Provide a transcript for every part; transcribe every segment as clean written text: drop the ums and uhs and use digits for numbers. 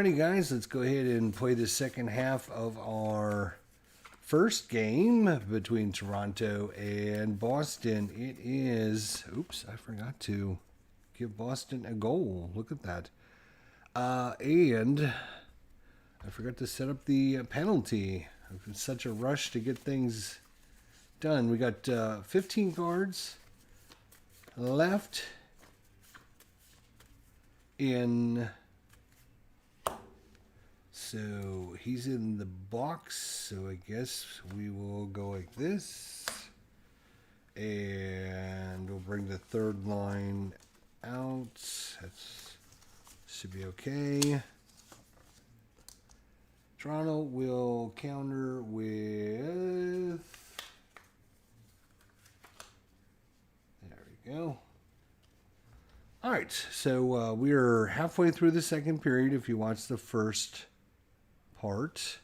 Alrighty, guys, let's go ahead and play the second half of our first game between Toronto and Boston. It is, oops, I forgot to give Boston a goal. Look at that. And I forgot to set up the penalty. I've been such a rush to get things done. We got 15 cards left in. So he's in the box, so I guess we will go like this. And we'll bring the third line out. That should be okay. Toronto will counter with... There we go. All right, so we're halfway through the second period if you watch the first part.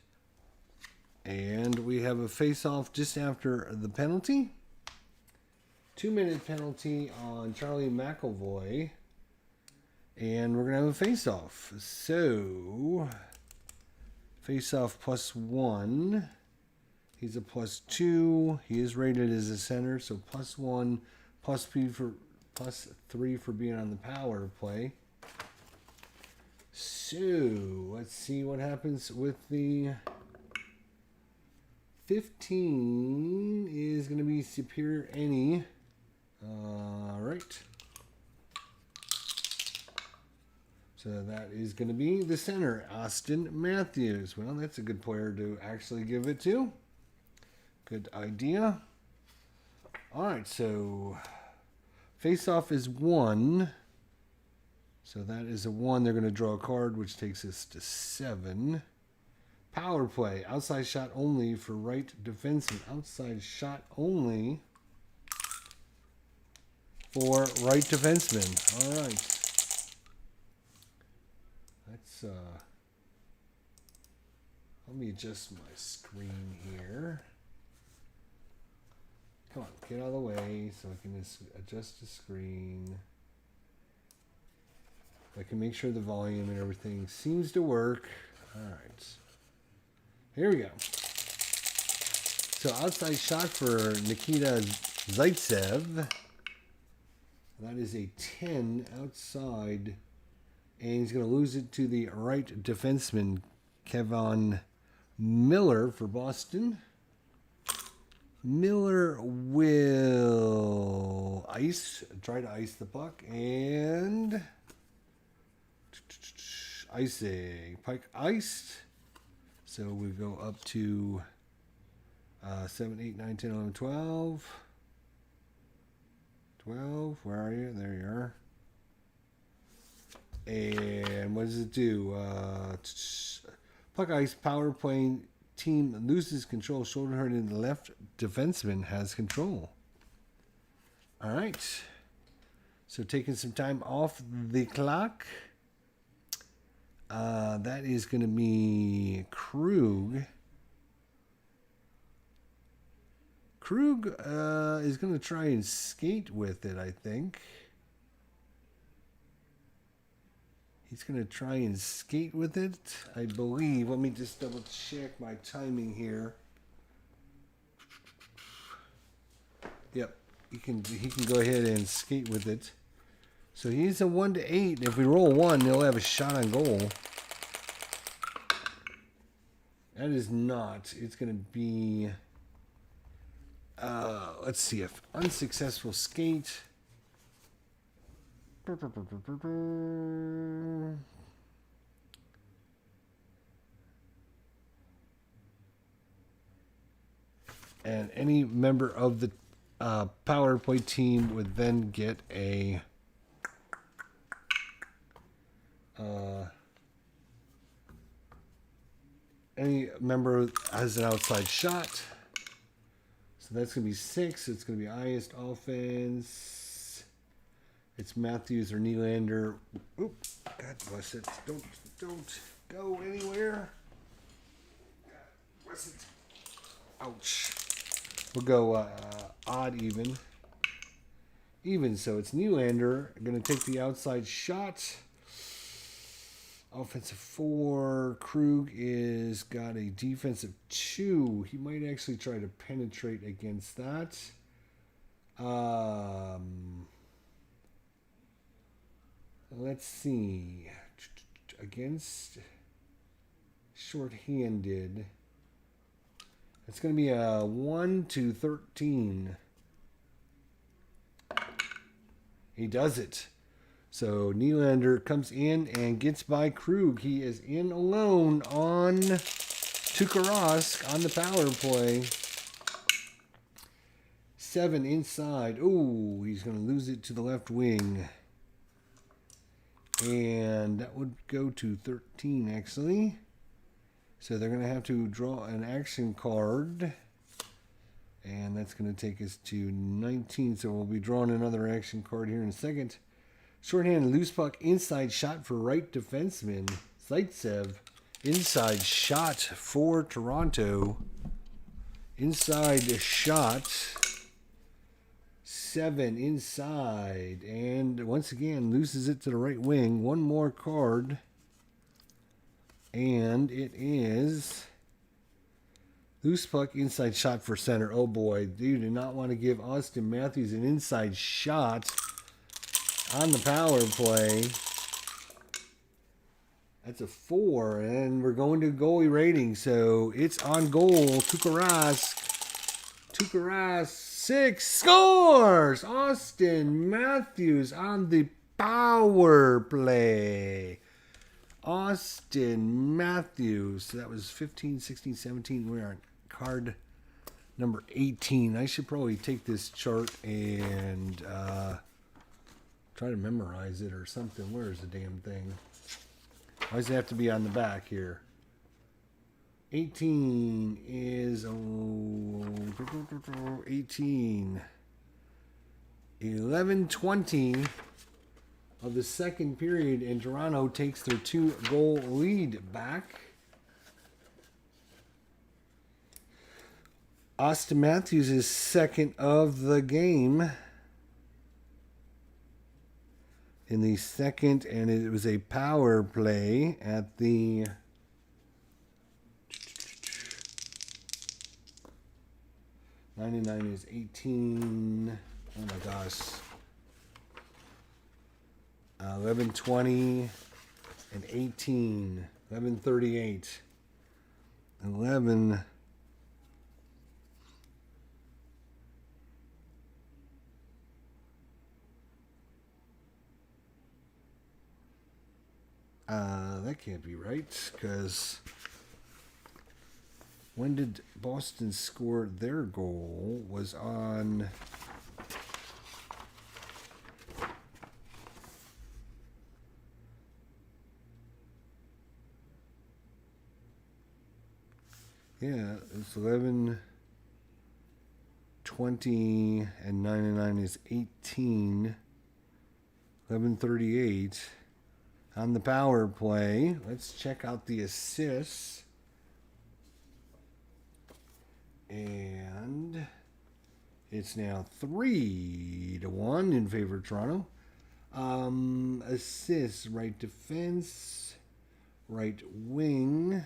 And we have a face-off just after the penalty. 2-minute penalty on Charlie McAvoy. And we're going to have a face-off. So, face-off +1. He's a +2. He is rated as a center, so +1, +3 for being on the power play. So, let's see what happens with the 15 is going to be Superior Any. All right. So that is going to be the center, Austin Matthews. Well, that's a good player to actually give it to. Good idea. All right, so face-off is 1. So that is a 1. They're going to draw a card, which takes us to 7. Power play. Outside shot only for right defenseman. Outside shot only for right defenseman. All right. Let's let me adjust my screen here. Come on, get out of the way so I can just adjust the screen. I can make sure the volume and everything seems to work. All right. Here we go. So outside shot for Nikita Zaitsev. That is a 10 outside. And he's going to lose it to the right defenseman, Kevin Miller for Boston. Miller will try to ice the puck, and icing. Pike iced. So we go up to 7, 8, 9, 10, 11, 12. 12, where are you? There you are. And what does it do? Puck ice, power play team loses control. Shoulder hurt in the left defenseman has control. All right. So taking some time off the clock. That is going to be Krug. Krug is going to try and skate with it, I think. He's going to try and skate with it, I believe. Let me just double check my timing here. Yep, he can go ahead and skate with it. So he's a 1 to 8. If we roll 1, he'll have a shot on goal. That is not. It's going to be, let's see, if unsuccessful skate. And any member of the power play team would then get a any member has an outside shot. So that's going to be 6. It's going to be highest offense. It's Matthews or Nylander. Oop, God bless it. Don't go anywhere. God bless it. Ouch. We'll go odd even. Even, so it's Nylander going to take the outside shot. Offensive 4. Krug is got a defensive 2. He might actually try to penetrate against that. Let's see. Against shorthanded, it's going to be a 1-13. He does it. So Nylander comes in and gets by Krug. He is in alone on Tukarask on the power play. 7 inside. Oh, he's going to lose it to the left wing. And that would go to 13, actually. So they're going to have to draw an action card. And that's going to take us to 19. So we'll be drawing another action card here in a second. Shorthand loose puck inside shot for right defenseman. Zaitsev. Inside shot for Toronto. Inside shot. 7 inside. And once again loses it to the right wing. One more card. And it is loose puck inside shot for center. Oh boy. You do not want to give Austin Matthews an inside shot on the power play. That's a 4. And we're going to goalie rating. So it's on goal. Tukarask. 6 scores. Austin Matthews on the power play. Austin Matthews. So that was 15, 16, 17. We're on card number 18. I should probably take this chart and try to memorize it or something. Where's the damn thing? Why does it have to be on the back here? 18 is 18. 11:20 of the second period, and Toronto takes their 2-goal lead back. Austin Matthews is second of the game in the second, and it was a power play at the 99 is 18. Oh my gosh. 11:20 and 18. 11:38. 11. That can't be right, because when did Boston score their goal? Was on it's 11:20 and 99 is 18. 11:38 on the power play. Let's check out the assists. And it's now 3-1 in favor of Toronto. Assists, right defense, right wing.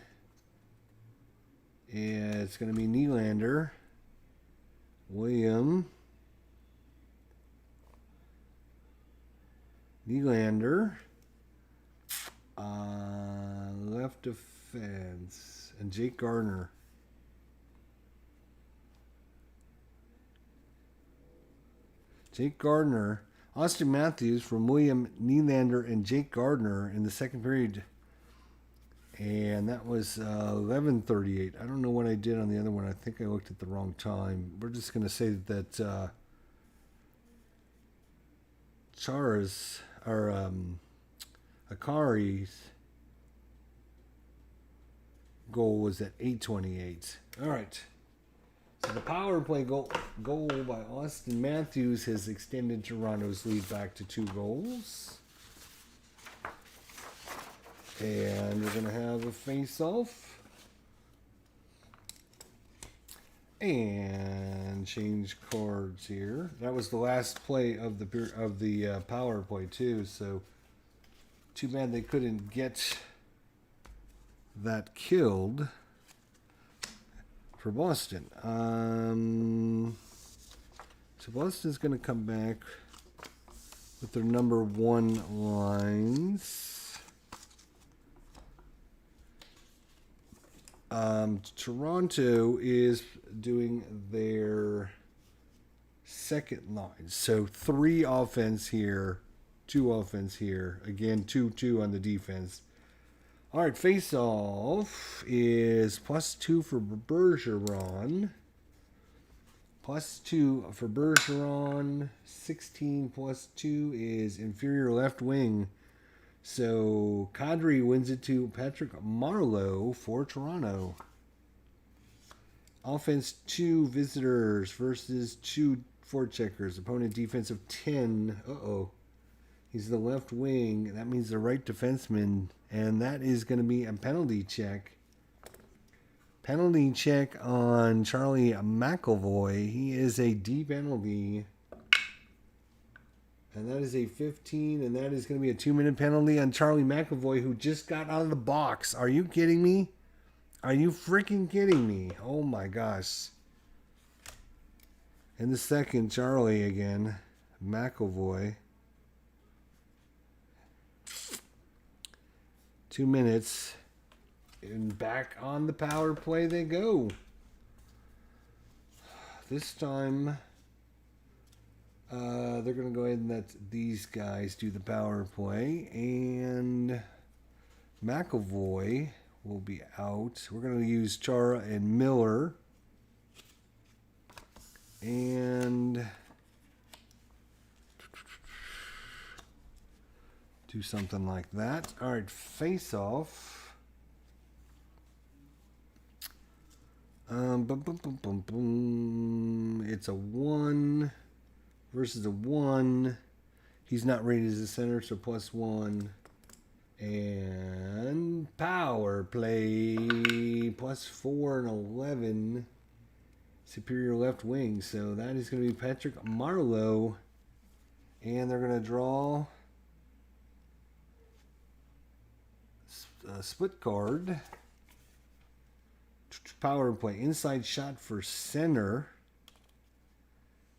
Yeah, it's going to be Nylander. William. Nylander. Left defense. And Jake Gardner. Jake Gardner. Austin Matthews from William Nylander and Jake Gardner in the second period. And that was 11:38. I don't know what I did on the other one. I think I looked at the wrong time. We're just going to say that Chara's, or Akari's goal was at 8:28. All right. So the power play goal by Austin Matthews has extended Toronto's lead back to 2 goals. And we're going to have a face-off. And change cards here. That was the last play of the power play too. So too bad they couldn't get that killed for Boston. So Boston's going to come back with their number 1 lines. Toronto is doing their second line. So 3 offense here, 2 offense here. Again, 2-2 on the defense. All right, face-off is +2 for Bergeron. +2 for Bergeron. 16 +2 is inferior left wing. So Kadri wins it to Patrick Marleau for Toronto. Offense 2 visitors versus 2 forecheckers. Opponent defense of 10. Uh-oh. He's the left wing. That means the right defenseman. And that is going to be a penalty check. Penalty check on Charlie McAvoy. He is a D penalty. And that is a 15. And that is going to be a 2-minute penalty on Charlie McAvoy, who just got out of the box. Are you kidding me? Are you freaking kidding me? Oh my gosh. In the second, Charlie again. McAvoy. 2 minutes. And back on the power play they go. This time, they're going to go ahead and let these guys do the power play. And McAvoy will be out. We're going to use Chara and Miller. And do something like that. All right, face off. It's a 1 versus a 1. He's not rated as a center, so +1. And power play +4 and 11. Superior left wing. So that is going to be Patrick Marleau. And they're going to draw a split card. Power play. Inside shot for center.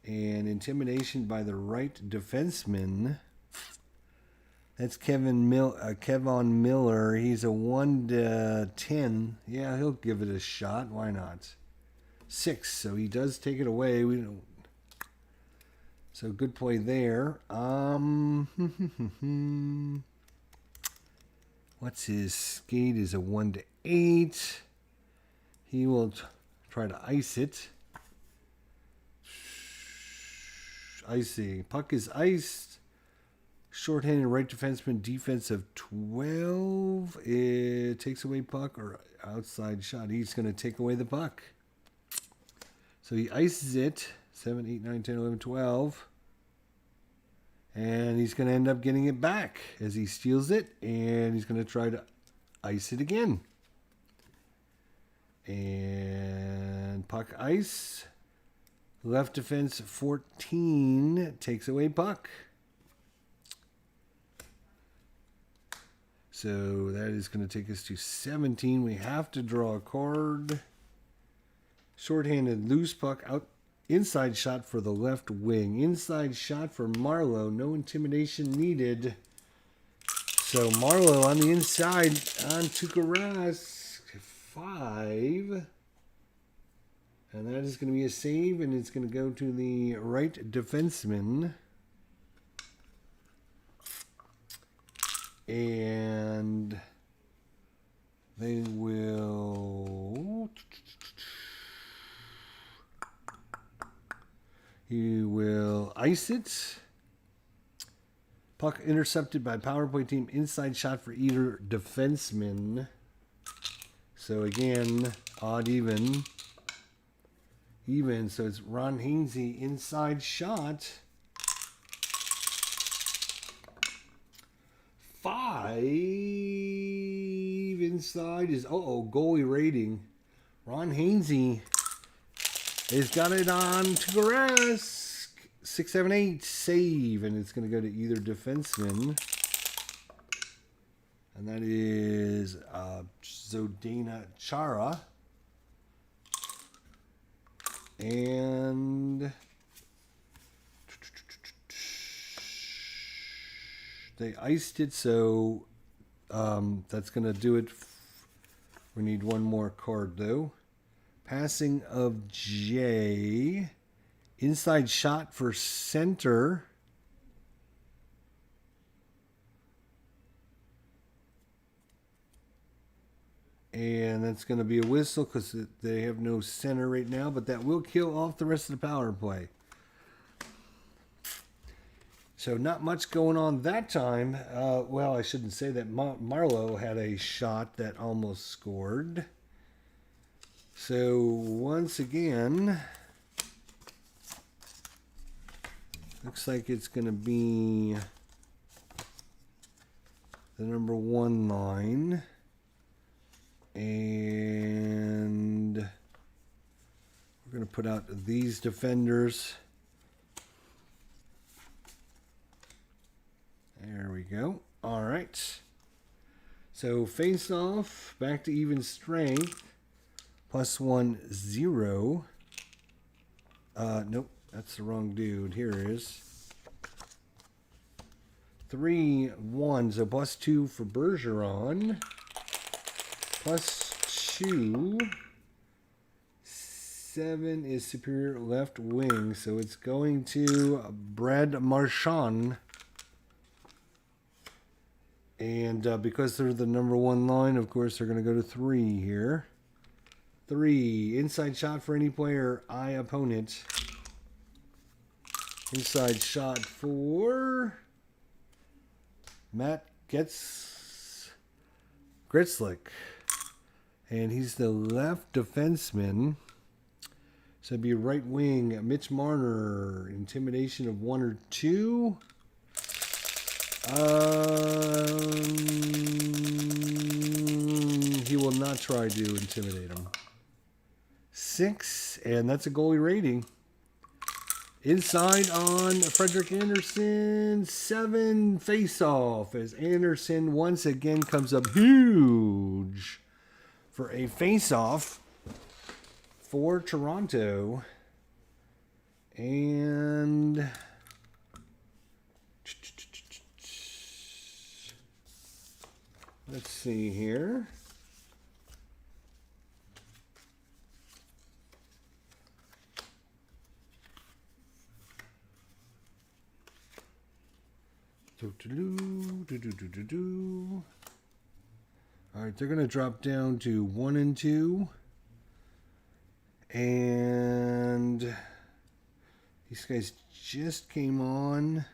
And intimidation by the right defenseman. That's Kevin Miller. He's a 1-10. Yeah, he'll give it a shot. Why not? 6. So he does take it away. We don't. So good play there. What's his skate? Is a 1-8. He will try to ice it. Icy. Puck is iced. Shorthanded right defenseman, defense of 12. It takes away puck or outside shot. He's going to take away the puck. So he ices it. 7, 8, 9, 10, 11, 12. And he's going to end up getting it back as he steals it. And he's going to try to ice it again. And puck ice. Left defense 14 takes away puck. So that is going to take us to 17. We have to draw a card. Shorthanded loose puck out. Inside shot for the left wing. Inside shot for Marleau. No intimidation needed. So Marleau on the inside on Tukarask. 5. And that is going to be a save, and it's going to go to the right defenseman. And they will... He will ice it. Puck intercepted by power play team. Inside shot for either defenseman. So again, odd even. Even, so it's Ron Hainsey inside shot. 5 inside is goalie rating. Ron Hainsey has got it on Tukarask. 6, 7, 8 save, and it's going to go to either defenseman. And that is Zdeno Chara. And they iced it, so that's going to do it. We need one more card, though. Passing of J. Inside shot for center. And that's going to be a whistle because they have no center right now, but that will kill off the rest of the power play. So not much going on that time. Well, I shouldn't say that. Marlowe had a shot that almost scored. So once again, looks like it's going to be the number 1 line. And we're going to put out these defenders. There we go. All right. So face off, back to even strength. +1, 0. Nope, that's the wrong dude. Here it is. 3, 1. So +2 for Bergeron. +2. 7 is superior left wing, so it's going to Brad Marchand. And because they're the number 1 line, of course, they're going to go to 3 here. 3. Inside shot for any player, opponent. Inside shot for Matt Gritzlick. And he's the left defenseman. So it'd be right wing. Mitch Marner. Intimidation of 1 or 2. He will not try to intimidate him. 6. And that's a goalie rating. Inside on Frederik Andersen. 7. Face-off as Andersen once again comes up huge for a face-off for Toronto. And let's see here. All right, they're going to drop down to 1 and 2. And these guys just came on.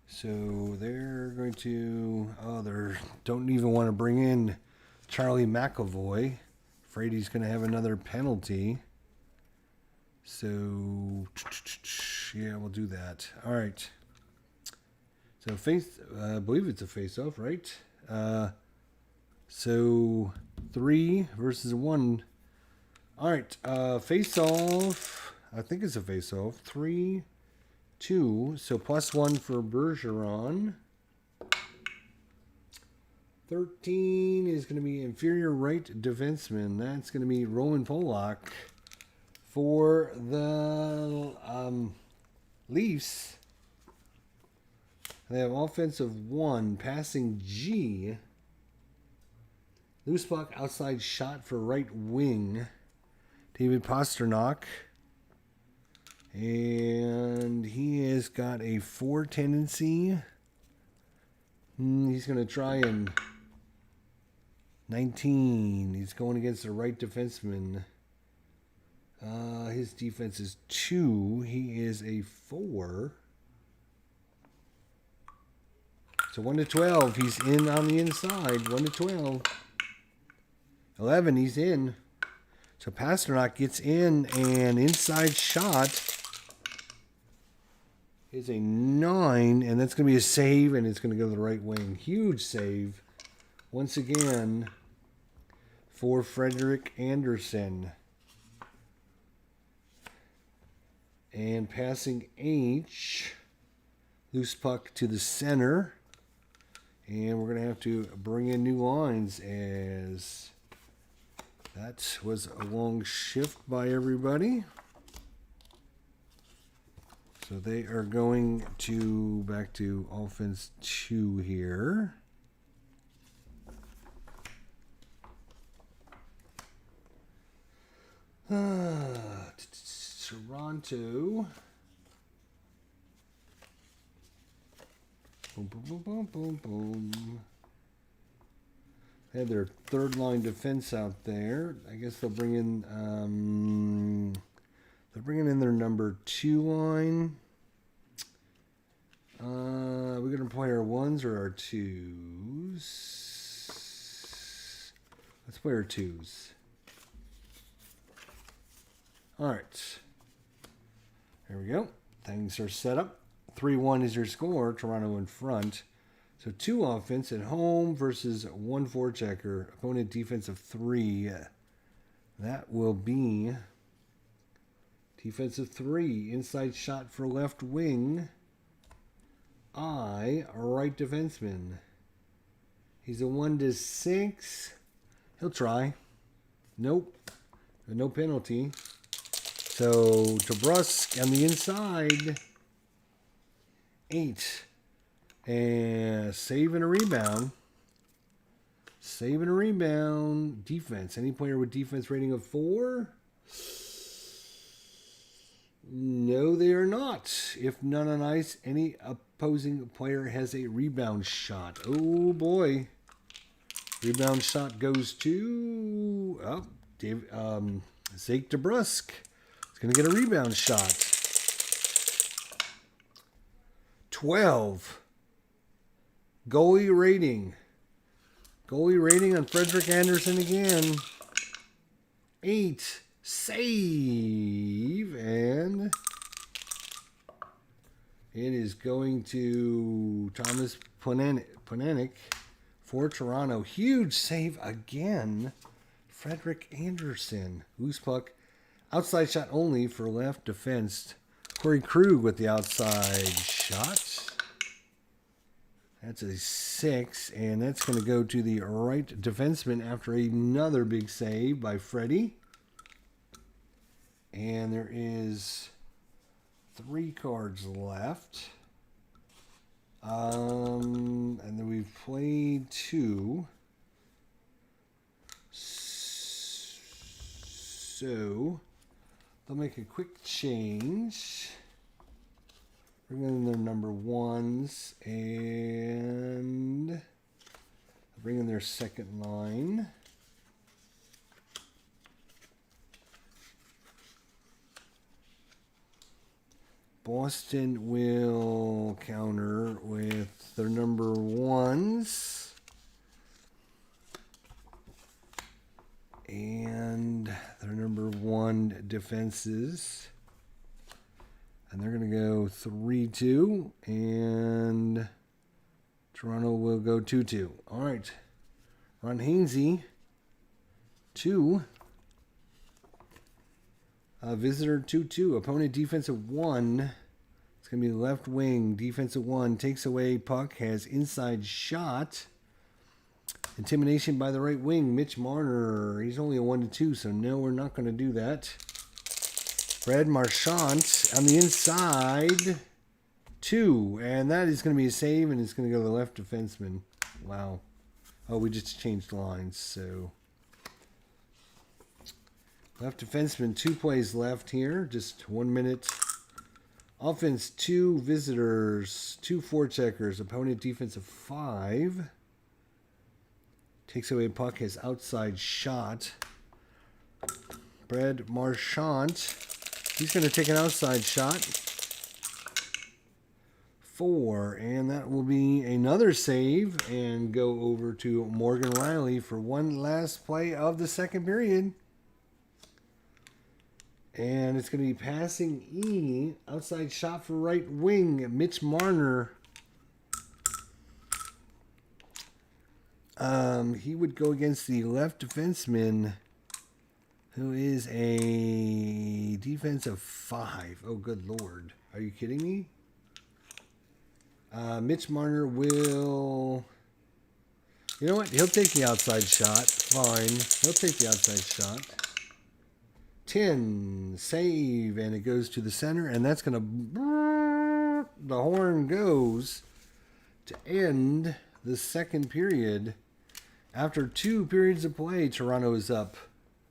So they're going to, they don't even want to bring in Charlie McAvoy. Afraid he's going to have another penalty. So, yeah, we'll do that. All right. So, I believe it's a face-off, right? So, 3 versus 1. All right. Face-off. I think it's a face-off. 3, 2. So, +1 for Bergeron. 13 is going to be inferior right defenseman. That's going to be Roman Polak. For the Leafs, they have offensive 1, passing G. Loose puck outside shot for right wing, David Pastrnak. And he has got a 4 tendency. He's going to try and 19. He's going against the right defenseman. His defense is 2. He is a 4. So 1 to 12. He's in on the inside. 1 to 12. 11. He's in. So Pastrnak gets in, and inside shot is a 9, and that's going to be a save, and it's going to go to the right wing. Huge save. Once again for Frederik Andersen. And passing H. Loose puck to the center. And we're going to have to bring in new lines as that was a long shift by everybody. So they are going to back to offense 2 here. Toronto. Boom, boom, boom, boom, boom, boom. They have their third line defense out there. I guess they'll bring in. They're bringing in their number 2 line. We're gonna play our 1s or our 2s. Let's play our 2s. All right. There we go. Things are set up. 3-1 is your score. Toronto in front. So 2 offense at home versus 1 forechecker. Opponent defense of 3. That will be defensive 3. Inside shot for left wing. I, right defenseman. He's a 1-6. He'll try. Nope. No penalty. So DeBrusk on the inside. 8. And save and a rebound. Save and a rebound. Defense. Any player with defense rating of 4? No, they are not. If none on ice, any opposing player has a rebound shot. Oh, boy. Rebound shot goes to Zach DeBrusk. He's going to get a rebound shot. 12. Goalie rating. Goalie rating on Frederik Andersen again. 8. Save. And it is going to Thomas Plekanec for Toronto. Huge save again. Frederik Andersen. Loose puck. Outside shot only for left defense. Corey Krug with the outside shot. That's a 6, and that's going to go to the right defenseman after another big save by Freddie. And there is 3 cards left. And then we've played 2. So they'll make a quick change. Bring in their number 1s and bring in their second line. Boston will counter with their number 1s and their number 1 defenses. And they're going to go 3-2, and Toronto will go 2-2. All right. Ron Hainsey, 2. Visitor 2-2. Opponent defensive 1. It's going to be left wing. Defensive 1 takes away puck, has inside shot. Intimidation by the right wing. Mitch Marner. He's only a 1-2, so no, we're not going to do that. Brad Marchand on the inside. 2. And that is going to be a save, and it's going to go to the left defenseman. Wow. Oh, we just changed lines, so left defenseman, 2 plays left here. Just 1 minute. Offense, 2 visitors, 2 forecheckers. Opponent defensive 5. Takes away puck, has outside shot. Brad Marchand. He's going to take an outside shot. 4. And that will be another save. And go over to Morgan Riley for one last play of the second period. And it's going to be passing E. Outside shot for right wing. Mitch Marner. He would go against the left defenseman. who is a defense of 5. Oh, good Lord. Are you kidding me? Mitch Marner will... You know what? He'll take the outside shot. Fine. He'll take the outside shot. 10. Save. And it goes to the center. And that's going to... The horn goes to end the second period. After 2 periods of play, Toronto is up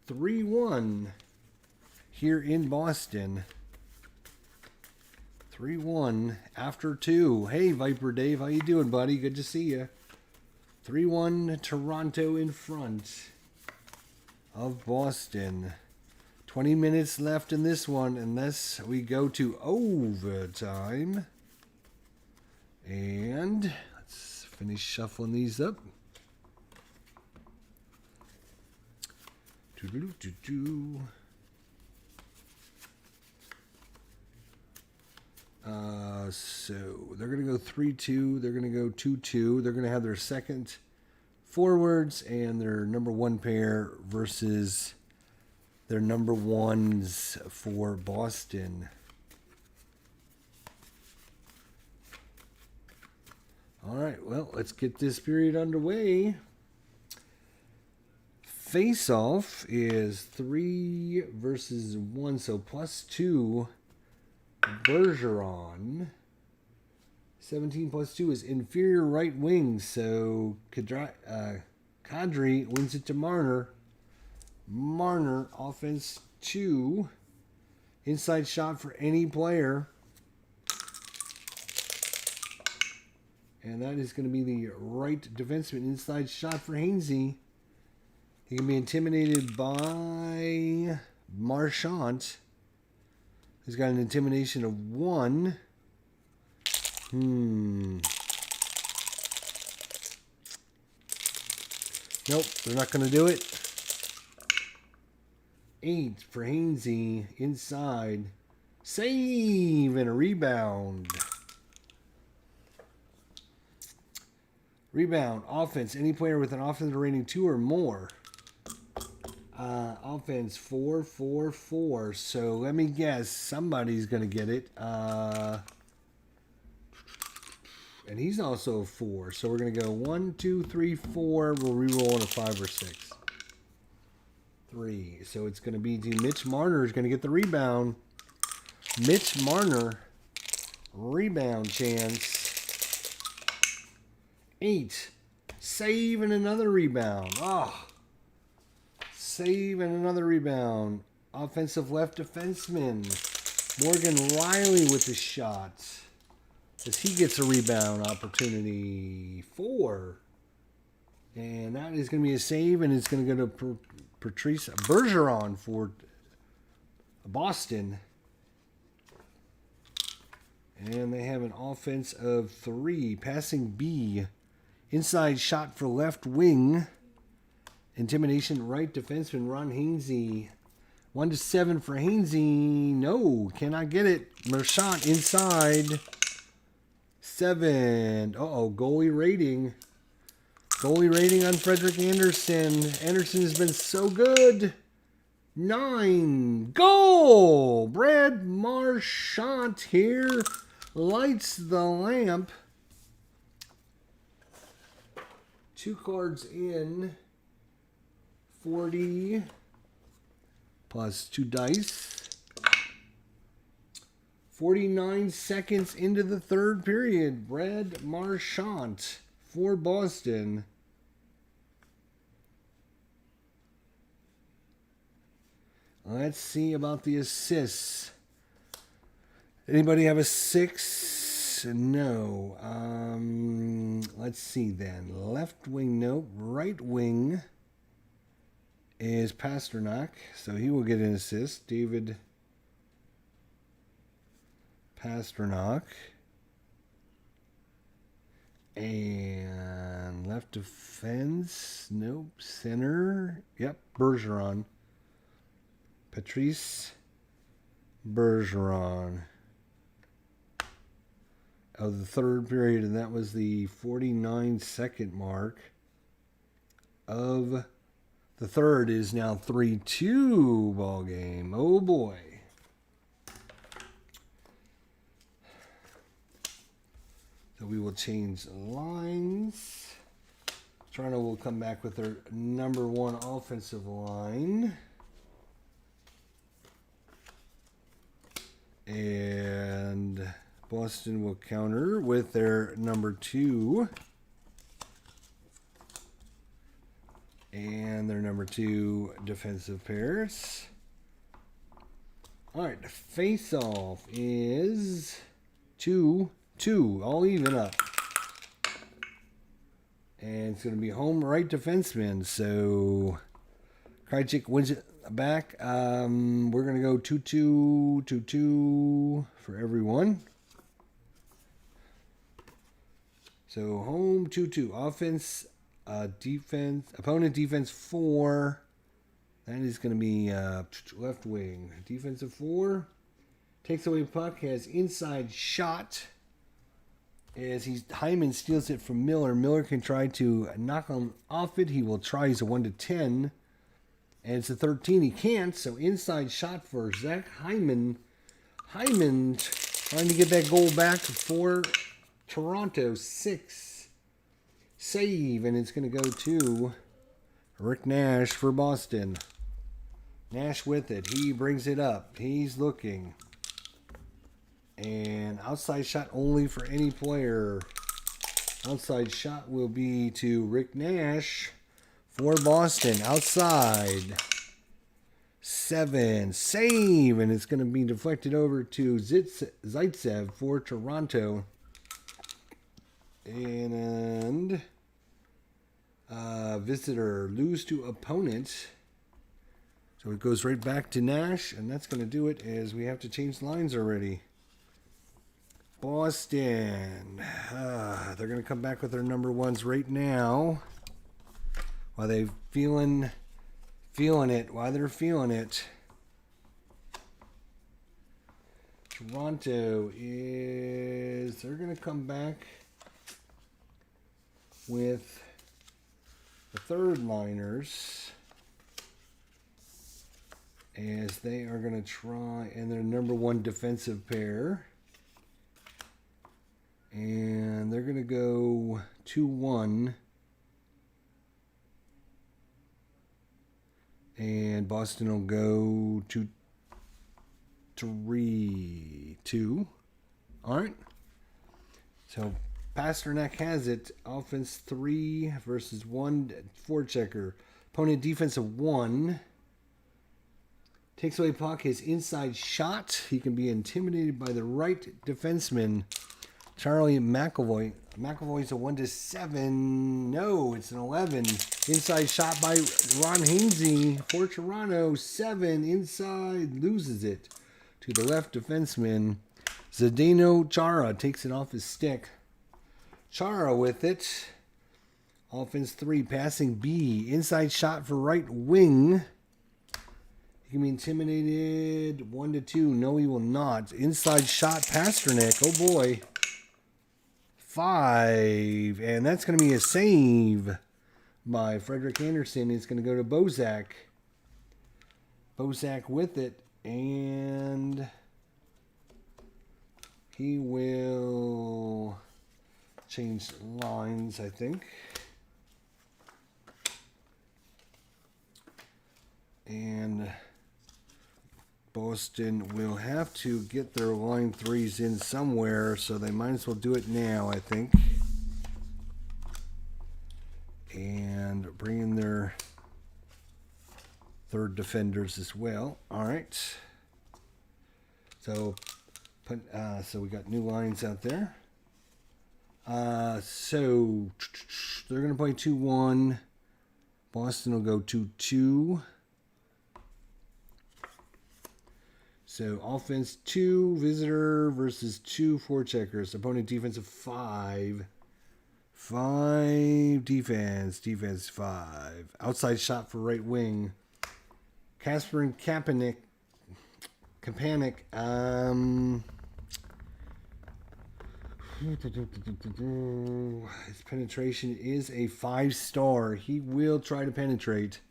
3-1 here in Boston. 3-1 after 2. Hey, Viper Dave, how you doing, buddy? Good to see you. 3-1 Toronto in front of Boston. 20 minutes left in this one unless we go to overtime. And let's finish shuffling these up. So they're going to go 3-2. They're going to go 2-2. They're going to have their second forwards and their number 1 pair versus their number 1s for Boston. All right, well, let's get this period underway. Face-off is 3 versus 1, so +2. Bergeron. 17 + 2 is inferior right wing, so Kadri wins it to Marner. Marner, offense 2. Inside shot for any player. And that is going to be the right defenseman. Inside shot for Hainsey. He can be intimidated by Marchant. He's got an intimidation of 1. Nope, they're not going to do it. 8 for Hainsey. Inside. Save and a rebound. Rebound. Offense. Any player with an offensive rating 2 or more. Offense 4-4-4. So let me guess. Somebody's going to get it. And he's also a 4. So we're going to go 1, 2, 3, 4. We'll re-roll on a 5 or 6. 3. So it's going to be Mitch Marner is going to get the rebound. Mitch Marner. Rebound chance. 8. Save and another rebound. Oh. Save and another rebound. Offensive left defenseman. Morgan Riley with the shot. As he gets a rebound opportunity. 4. And that is going to be a save. And it's going to go to Patrice Bergeron for Boston. And they have an offense of 3. Passing B. Inside shot for left wing. Intimidation right defenseman Ron Hainsey. 1-7 for Hainsey. No, cannot get it. Marchant inside. 7. Uh-oh, goalie rating. Goalie rating on Frederik Andersen. Andersen has been so good. 9. Goal! Brad Marchant here lights the lamp. 2 cards in. 40 plus 2 dice. 49 seconds into the third period. Brad Marchant for Boston. Let's see about the assists. Anybody have a 6? No. Let's see then. Left wing, nope. Right wing is Pasternak, so he will get an assist. David Pasternak. And left defense, nope. Center, yep. Bergeron. Patrice Bergeron. Of the third period, and that was the 49-second mark of The third is now 3-2 ball game. Oh boy. So we will change lines. Toronto will come back with their number 1 offensive line. And Boston will counter with their number 2. And their number 2 defensive pairs. All right, the face-off is 2-2, all even up. And it's going to be home right defenseman. So Krajcik wins it back. We're going to go 2-2, 2-2 for everyone. So home 2-2. Offense, defense, opponent defense 4. That is going to be left wing. Defensive 4. Takes away puck, has inside shot. As Hyman steals it from Miller. Miller can try to knock him off it. He will try. He's a 1-10. And it's a 13. He can't. So inside shot for Zach Hyman. Hyman trying to get that goal back for Toronto. 6. Save. And it's going to go to Rick Nash for Boston. Nash with it. He brings it up. He's looking. And outside shot only for any player. Outside shot will be to Rick Nash for Boston. Outside. 7. Save. And it's going to be deflected over to Zaitsev for Toronto. And visitor lose to opponent. So it goes right back to Nash. And that's going to do it as we have to change lines already. Boston. They're going to come back with their number 1s right now. While they feeling it. While they're feeling it. Toronto is... They're going to come back with the third liners. As they are going to try... And their number 1 defensive pair. And they're going to go 2-1. And Boston will go 3-2. All right. So Pasternak has it. Offense 3 versus 1 forechecker. Opponent defense of 1. Takes away puck. His inside shot. He can be intimidated by the right defenseman. Charlie McAvoy. McAvoy's a 1-7. No, it's an 11. Inside shot by Ron Hainsey for Toronto. 7 inside. Loses it to the left defenseman. Zdeno Chara takes it off his stick. Chara with it. Offense 3. Passing B. Inside shot for right wing. He can be intimidated. 1-2. No, he will not. Inside shot Pasternak. Oh boy. 5, and that's going to be a save by Frederick Anderson. It's going to go to Bozak. Bozak with it, and he will change lines, I think. And Boston will have to get their line 3s in somewhere, so they might as well do it now, I think. And bring in their third defenders as well. All right. So we got new lines out there. So they're going to play 2-1. Boston will go 2-2. So offense 2, visitor versus 2 forecheckers. Opponent defense of 5. 5 defense. Defense 5. Outside shot for right wing. Kasper and Kapanik. His penetration is a 5-star. He will try to penetrate.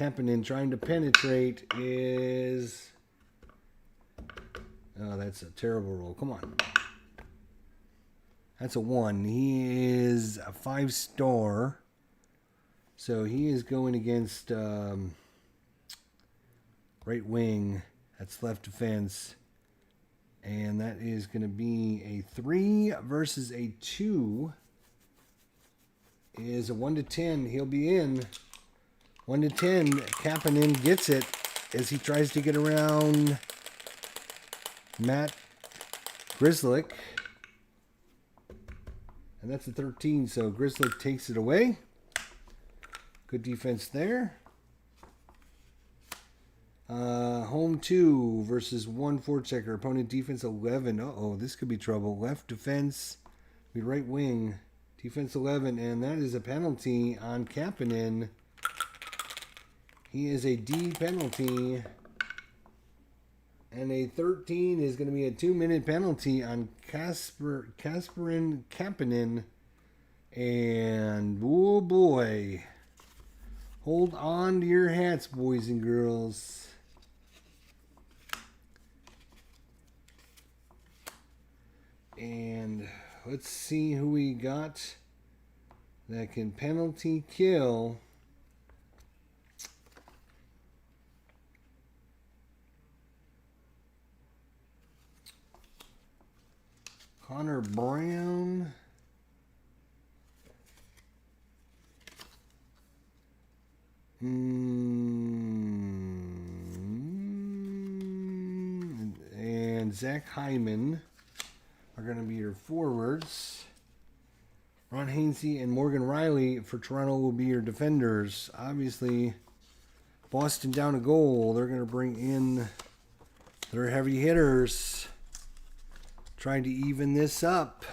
Kapanen trying to penetrate is... Oh, that's a terrible roll. Come on. That's a 1. He is a 5-star. So he is going against right wing. That's left defense. And that is going to be a 3 versus a 2. Is a 1 to 10. He'll be in. 1 to 10. Kapanen gets it as he tries to get around Matt Grzelcyk. And that's a 13. So Grzelcyk takes it away. Good defense there. Home 2 versus 1 forechecker. Opponent defense 11. Uh-oh, this could be trouble. Left defense. Be right wing. Defense 11. And that is a penalty on Kapanen. He is a D penalty. And a 13 is going to be a 2-minute penalty on Kasparin Kapanen. And, oh boy. Hold on to your hats, boys and girls. And let's see who we got that can penalty kill. Connor Brown. And Zach Hyman are going to be your forwards. Ron Hainsey and Morgan Riley for Toronto will be your defenders. Obviously, Boston down a goal. They're going to bring in their heavy hitters. Trying to even this up.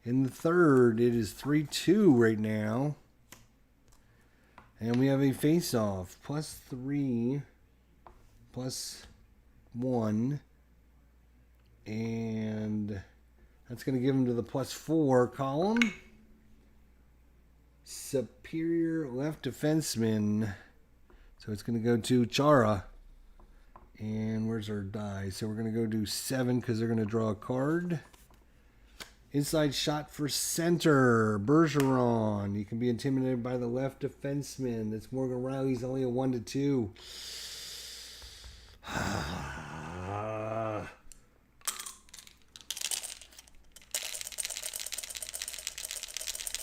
In the third, it is 3-2 right now. And we have a face-off. +3, +1. And that's going to give him to the +4 column. Superior left defenseman. So it's going to go to Chara. And where's our die? So we're going to go do 7 because they're going to draw a card. Inside shot for center. Bergeron. You can be intimidated by the left defenseman. That's Morgan Riley's only a 1 to 2.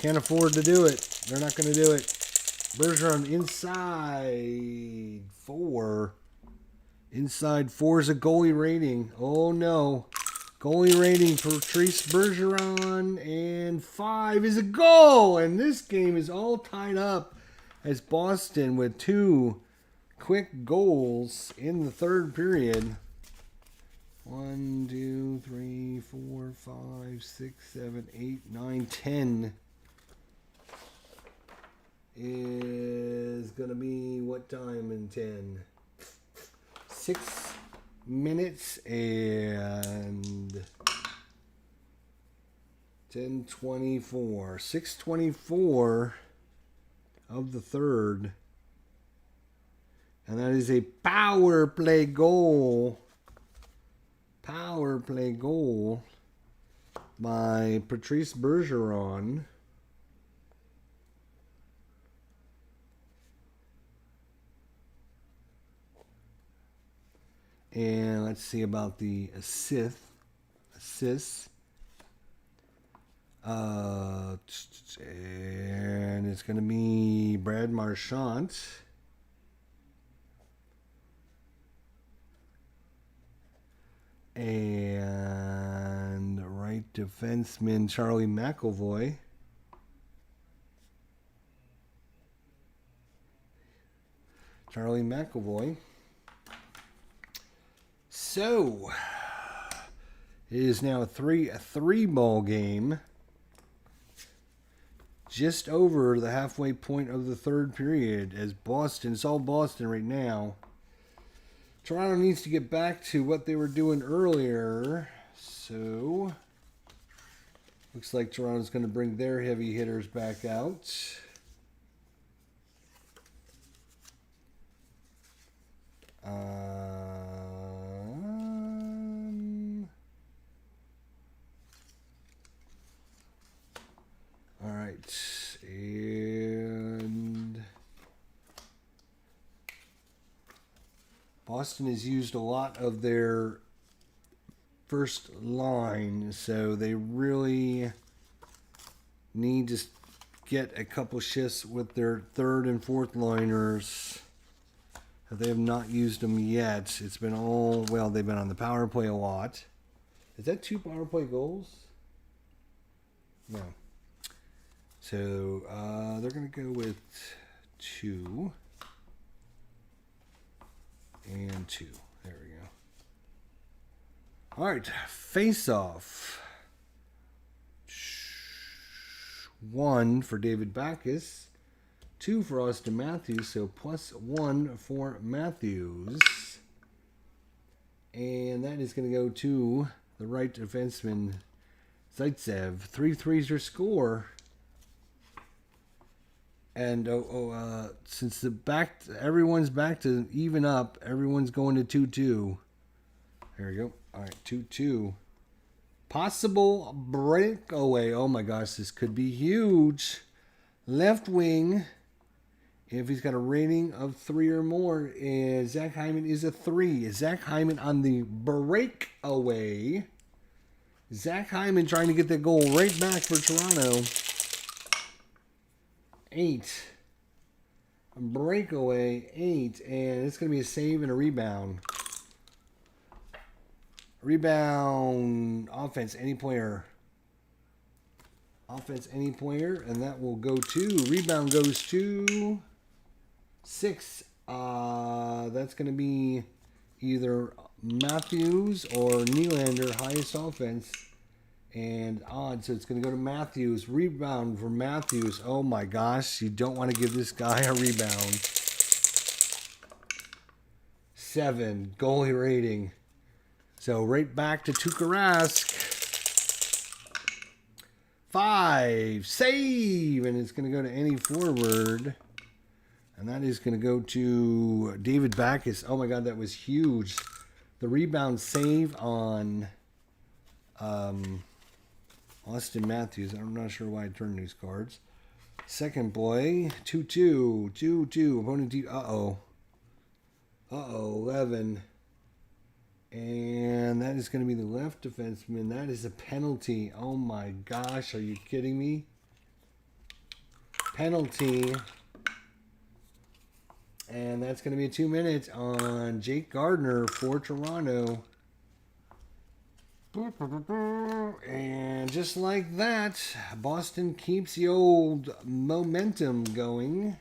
Can't afford to do it. They're not going to do it. Bergeron inside 4. Inside 4 is a goalie rating. Oh no. Goalie rating for Patrice Bergeron. And 5 is a goal. And this game is all tied up as Boston with 2 quick goals in the third period. 1, 2, 3, 4, 5, 6, 7, 8, 9, 10. Is going to be what time in 10? 6 minutes and 10:24. 6:24 of the third. And that is a power play goal. Power play goal by Patrice Bergeron. And let's see about the assists. And it's going to be Brad Marchand. And right defenseman Charlie McAvoy. So, it is now a 3-ball game. Just over the halfway point of the third period as Boston, it's all Boston right now. Toronto needs to get back to what they were doing earlier. So, looks like Toronto's going to bring their heavy hitters back out. right. And Boston has used a lot of their first line, so they really need to get a couple shifts with their third and fourth liners. They have not used them yet. It's been all, well, they've been on the power play a lot. Is that 2 power play goals? No. So they're going to go with 2 and 2. There we go. All right, face off. 1 for David Backus, 2 for Austin Matthews, so +1 for Matthews. And that is going to go to the right defenseman, Zaitsev. 3-3's your score. And since everyone's back to even up, everyone's going to 2-2. There we go. All right, 2-2. Possible breakaway. Oh my gosh, this could be huge. Left wing, if he's got a rating of 3 or more, Zach Hyman is a 3. Zach Hyman on the breakaway. Zach Hyman trying to get the goal right back for Toronto. 8. Breakaway, 8. And it's going to be a save and a rebound. Rebound, offense, any player. Offense, any player. And that will go to, rebound goes to 6. That's going to be either Matthews or Nylander, highest offense. And odd, so it's going to go to Matthews. Rebound for Matthews. Oh my gosh, you don't want to give this guy a rebound. 7, goalie rating. So right back to Tuukka Rask. 5, save, and it's going to go to any forward. And that is going to go to David Backus. Oh my God, that was huge. The rebound save on Austin Matthews. I'm not sure why I turned these cards. Second play, 2-2, 2-2. Opponent deep. Uh-oh. 11. And that is going to be the left defenseman. That is a penalty. Oh my gosh, are you kidding me? Penalty. And that's going to be a 2 minutes on Jake Gardiner for Toronto. And just like that, Boston keeps the old momentum going.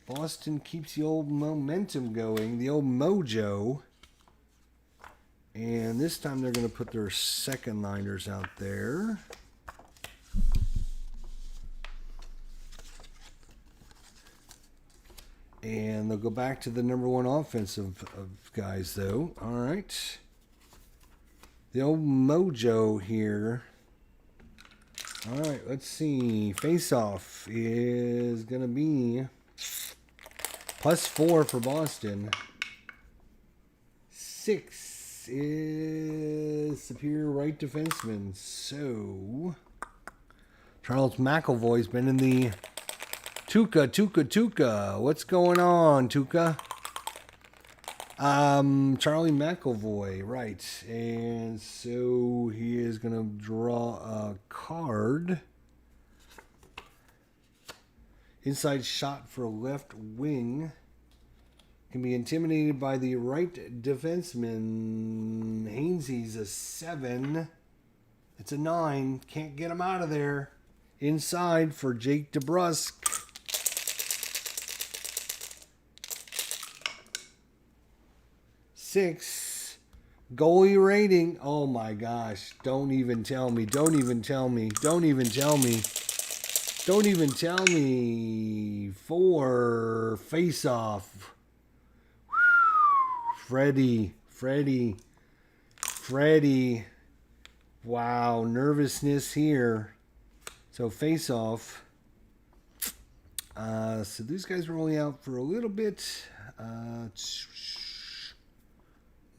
Boston keeps the old momentum going, the old mojo. And this time they're going to put their second liners out there. And they'll go back to the number 1 offensive of guys, though. All right. The old mojo here. All right, let's see. Face-off is going to be +4 for Boston. 6 is superior right defenseman. So, Charles McAvoy's been in the Tuukka. What's going on, Tuukka? Charlie McAvoy, right. And so he is going to draw a card. Inside shot for left wing. Can be intimidated by the right defenseman. Hainsey's a 7. It's a 9. Can't get him out of there. Inside for Jake DeBrusk. 6. Goalie rating. Oh my gosh. Don't even tell me. Don't even tell me. Don't even tell me. Don't even tell me. 4. Face off. Freddie. Wow. Nervousness here. So face off. So these guys were only out for a little bit.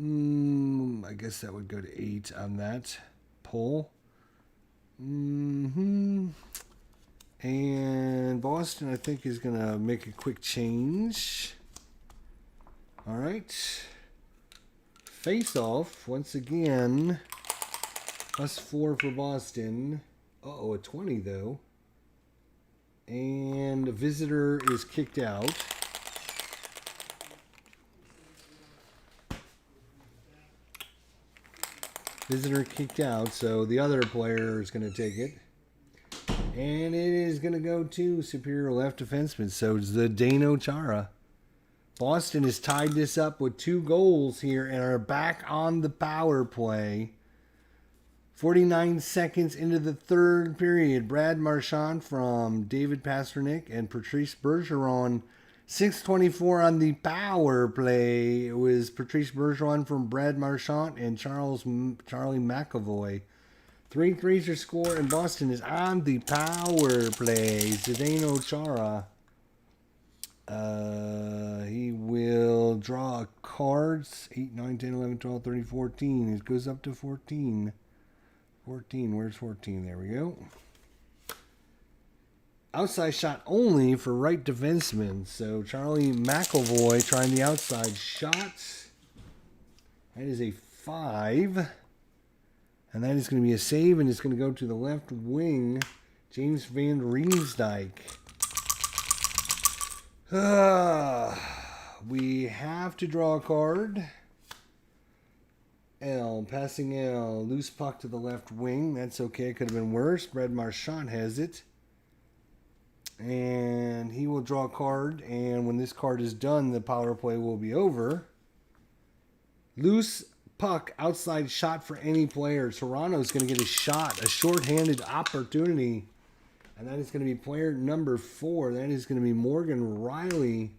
I guess that would go to 8 on that poll. And Boston, I think, is going to make a quick change. All right. Face off once again. +4 for Boston. Uh-oh, a 20 though. And the visitor is kicked out. Visitor kicked out, so the other player is going to take it. And it is going to go to superior left defenseman. So Zdeno Chara. Boston has tied this up with 2 goals here and are back on the power play. 49 seconds into the third period. Brad Marchand from David Pasternak and Patrice Bergeron. 6:24 on the power play. It was Patrice Bergeron from Brad Marchand and Charlie McAvoy. 3 threes are scored, and Boston is on the power play. Zdeno Chara. He will draw cards. 8, 9, 10, 11, 12, 13, 14. It goes up to 14. 14. Where's 14? There we go. Outside shot only for right defenseman. So Charlie McAvoy trying the outside shot. That is a 5. And that is going to be a save, and it's going to go to the left wing, James Van Riemsdyk. We have to draw a card. L, passing L, loose puck to the left wing. That's okay. It could have been worse. Brad Marchand has it. And he will draw a card, and when this card is done, the power play will be over. Loose puck, outside shot for any player. Toronto's going to get a shot, a shorthanded opportunity. And that is going to be player number 4. That is going to be Morgan Riley.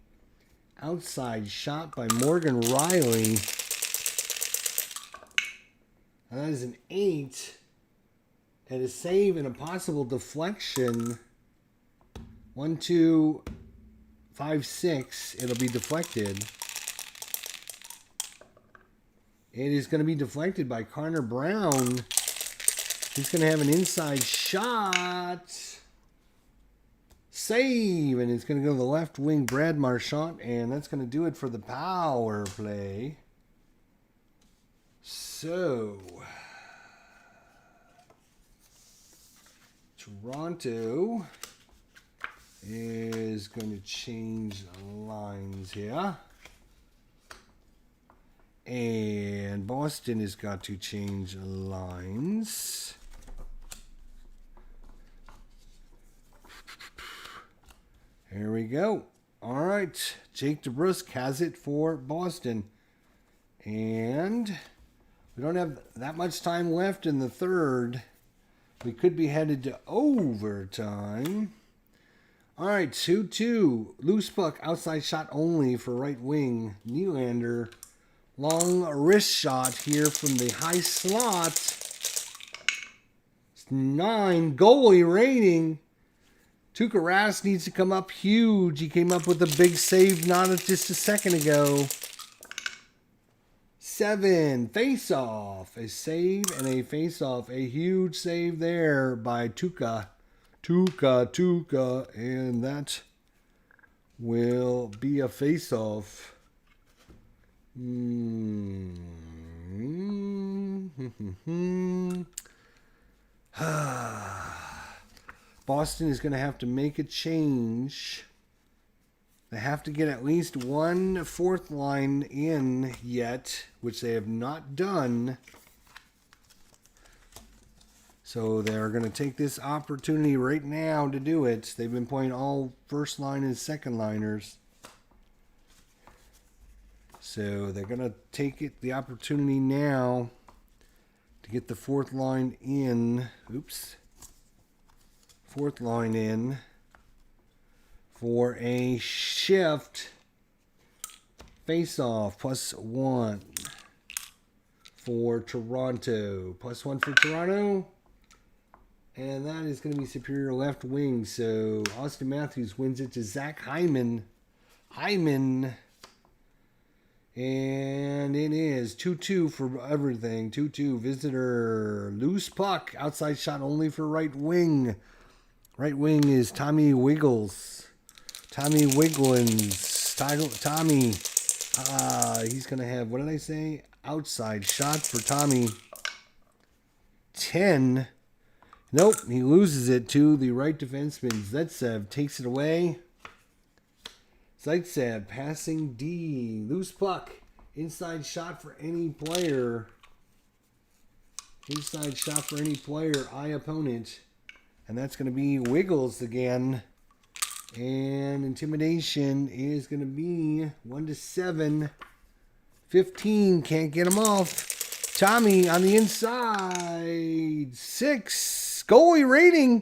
Outside shot by Morgan Riley. And that is an 8. And a save and a possible deflection. 1, 2, 5, 6. It'll be deflected. It is going to be deflected by Connor Brown. He's going to have an inside shot. Save. And it's going to go to the left wing, Brad Marchand. And that's going to do it for the power play. So, Toronto is going to change lines here. And Boston has got to change lines. Here we go. All right. Jake DeBrusk has it for Boston. And we don't have that much time left in the third. We could be headed to overtime. All right. 2-2. Loose puck. Outside shot only for right wing. Nylander. Long wrist shot here from the high slot. It's 9. Goalie rating. Tuukka Rask needs to come up huge. He came up with a big save not just a second ago. 7. Face-off. A save and a face-off. A huge save there by Tuukka. Tuukka. And that will be a face-off. Boston is going to have to make a change. They have to get at least 1 fourth line in yet, which they have not done. So they're going to take this opportunity right now to do it. They've been playing all first line and second liners. So they're going to take the opportunity now to get the fourth line in. Oops. Fourth line in for a shift. Face-off. +1 for Toronto. +1 for Toronto. And that is going to be superior left wing. So Austin Matthews wins it to Zach Hyman. And it is 2-2 for everything. 2-2 visitor. Loose puck. Outside shot only for right wing. Right wing is Tommy Wiggles. Tommy Wigglins. Tommy. He's going to have, what did I say? Outside shot for Tommy. 10. Nope, he loses it to the right defenseman. Zaitsev takes it away. Zaitsev passing D. Loose puck. Inside shot for any player. Inside shot for any player. Eye opponent. And that's going to be Wiggles again. And intimidation is going to be 1-7. 15. Can't get him off. Tommy on the inside. 6. Goalie rating.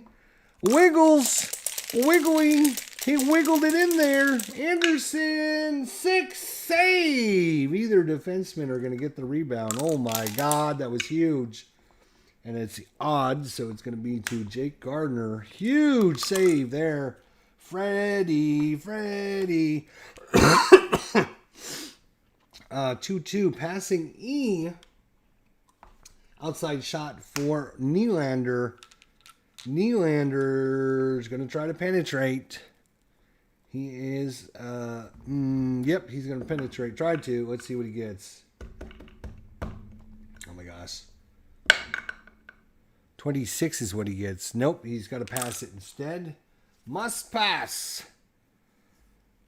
Wiggles. Wiggling. He wiggled it in there. Anderson. 6. Save. Either defensemen are going to get the rebound. Oh my God. That was huge. And it's odd. So it's going to be to Jake Gardner. Huge save there. Freddie. 2-2 passing E. Outside shot for Nylander. Nylander's going to try to penetrate. He is, yep, he's going to penetrate. Tried to. Let's see what he gets. Oh my gosh. 26 is what he gets. Nope, he's got to pass it instead. Must pass.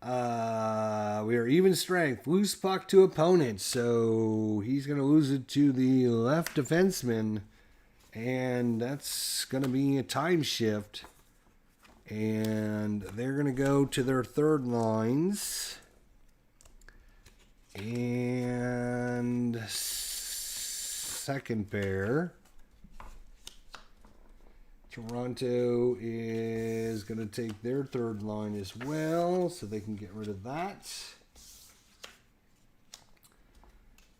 We are even strength. Loose puck to opponent. So he's going to lose it to the left defenseman. And that's going to be a time shift. And they're going to go to their third lines. And second pair. Toronto is going to take their third line as well, so they can get rid of that.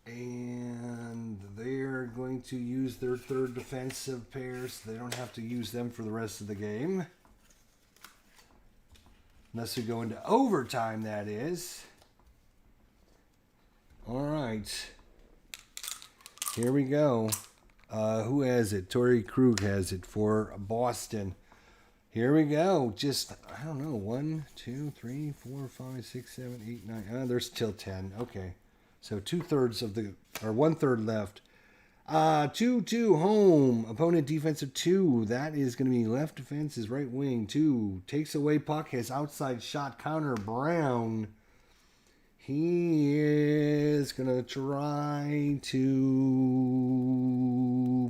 And they're going to use their third defensive pair, so they don't have to use them for the rest of the game. Unless we go into overtime, that is. All right. Here we go. Who has it? Torrey Krug has it for Boston. Here we go. Just, I don't know, 1, 2, 3, 4, 5, 6, 7, 8, 9. There's till 10. Okay. So 2/3 of the, or 1/3 left. 2-2 home. Opponent defensive 2. That is going to be left defense is right wing 2. Takes away puck. Has outside shot. Counter Brown. He is going to try to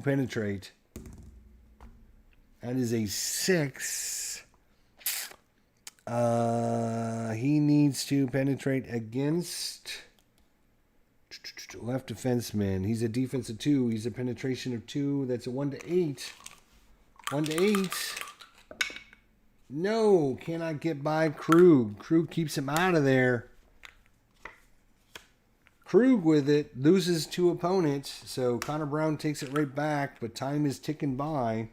penetrate. That is a 6. He needs to penetrate against left defenseman. He's a defensive 2. He's a penetration of 2. That's a 1-8. 1-8. No, cannot get by Krug. Krug keeps him out of there. Krug with it, loses to opponents, so Connor Brown takes it right back, but time is ticking by.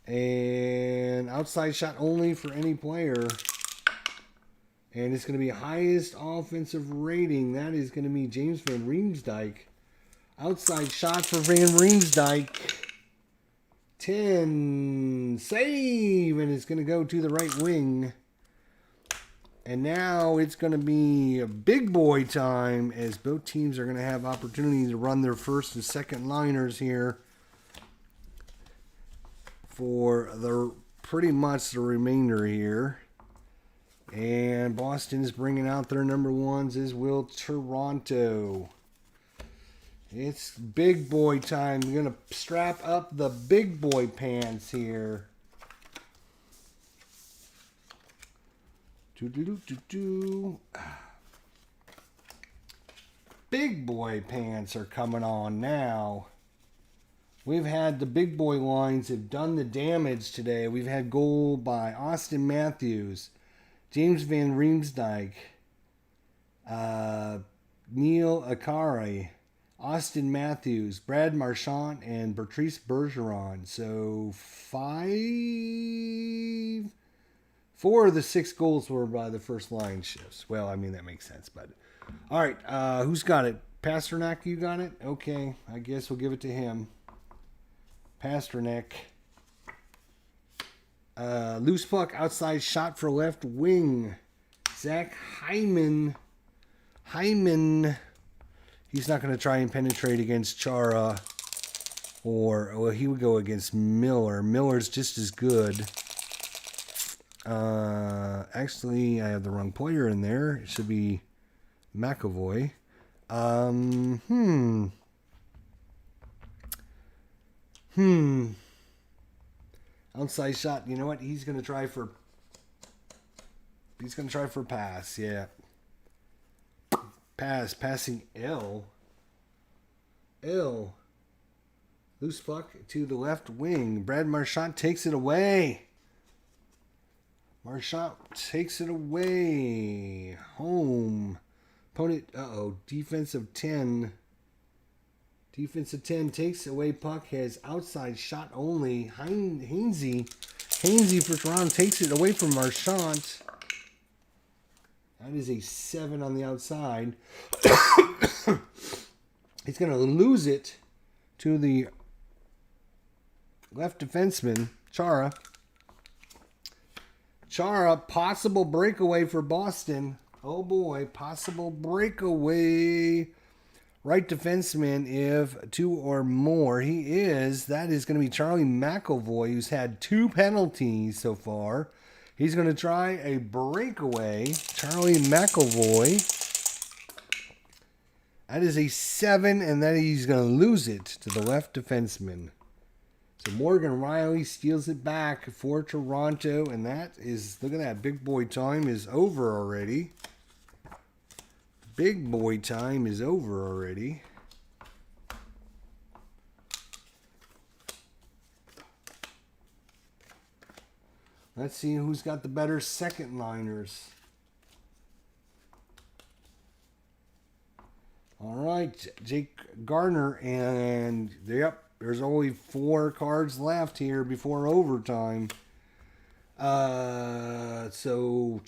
And outside shot only for any player. And it's going to be highest offensive rating. That is going to be James Van Riemsdyk. Outside shot for Van Riemsdyk. 10. Save! And it's going to go to the right wing. And now it's going to be a big boy time as both teams are going to have opportunity to run their first and second liners here for the pretty much the remainder here. And Boston is bringing out their number ones, as will Toronto. It's big boy time. We're going to strap up the big boy pants here. Big boy pants are coming on now. We've had the big boy lines have done the damage today. We've had goal by Austin Matthews, James Van Riemsdyk, Neil Akari, Austin Matthews, Brad Marchand, and Patrice Bergeron. So 4 of the 6 goals were by the first line shifts. Well, I mean, that makes sense. But all right, who's got it? Pasternak, you got it? Okay, I guess we'll give it to him. Pasternak. Loose puck, outside shot for left wing. Zach Hyman. He's not going to try and penetrate against Chara. Or, well, he would go against Miller. Miller's just as good. Actually, I have the wrong player in there. It should be McAvoy. Outside shot. You know what? He's going to try for pass. Yeah. Passing L. Loose puck to the left wing. Brad Marchand takes it away. Home. Opponent, defensive 10. Defensive 10 takes away puck, has outside shot only. Hainsey for Toronto takes it away from Marchand. That is a 7 on the outside. He's going to lose it to the left defenseman, Chara. Possible breakaway for Boston. Oh boy, possible breakaway. Right defenseman, if 2 or more. That is going to be Charlie McAvoy, who's had 2 penalties so far. He's going to try a breakaway. Charlie McAvoy. That is a 7, and then he's going to lose it to the left defenseman. So Morgan Riley steals it back for Toronto, and that is, look at that, big boy time is over already. Big boy time is over already. Let's see who's got the better second liners. All right, Jake Gardner, and yep, there's only 4 cards left here before overtime. So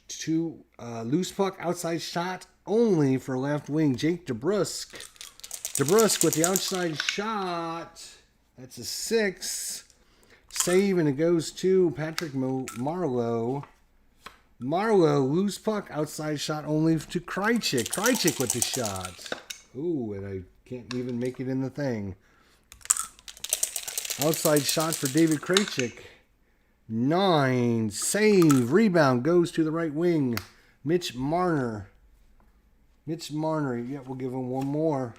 2 loose puck, outside shot only for left wing. Jake DeBrusk. DeBrusk with the outside shot. That's a 6. Save, and it goes to Patrick Marleau. Loose puck, outside shot only to Krejcik. Krejcik with the shot. Ooh, and I can't even make it in the thing. Outside shot for David Krejcik. 9. Save. Rebound goes to the right wing. Mitch Marner. Yeah, we'll give him 1 more.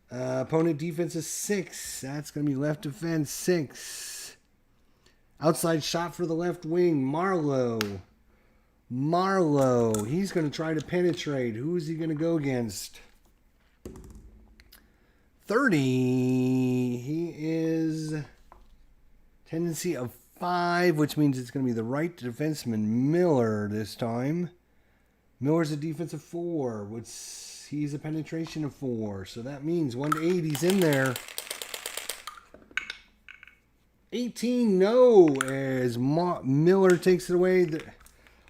Opponent defense is 6. That's going to be left defense 6. Outside shot for the left wing. Marleau. He's going to try to penetrate. Who is he going to go against? 30. He is tendency of 5, which means it's going to be the right defenseman, Miller, this time. Miller's a defensive 4, which he's a penetration of 4. So that means 1 to 8, he's in there. 18, no, as Miller takes it away.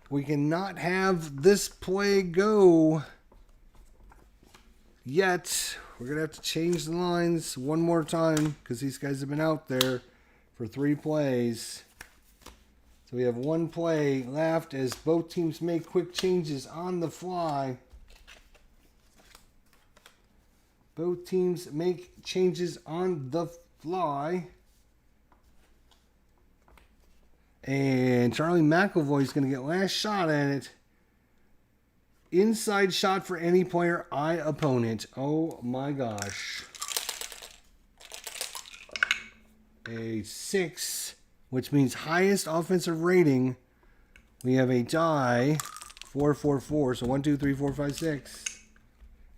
We cannot have this play go yet. We're going to have to change the lines 1 more time because these guys have been out there for 3 plays. So we have 1 play left as both teams make quick changes on the fly. Both teams make changes on the fly. And Charlie McAvoy is going to get last shot at it. Inside shot for any player, opponent. Oh my gosh. A 6, which means highest offensive rating. We have a tie. 4-4-4. So 1, 2, 3, 4, 5, 6.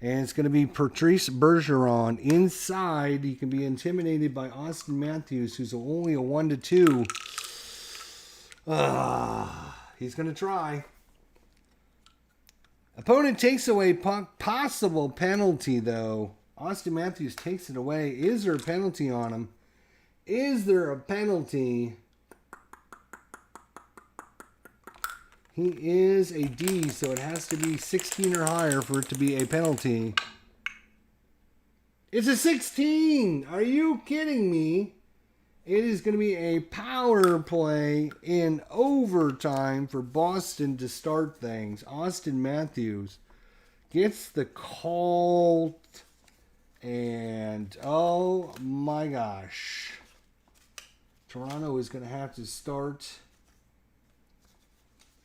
And it's going to be Patrice Bergeron. Inside, he can be intimidated by Austin Matthews, who's only a 1 to 2. He's going to try. Opponent takes away puck. Possible penalty, though. Austin Matthews takes it away. Is there a penalty on him? Is there a penalty? He is a D, so it has to be 16 or higher for it to be a penalty. It's a 16! Are you kidding me? It is going to be a power play in overtime for Boston to start things. Austin Matthews gets the call, and oh my gosh. Toronto is going to have to start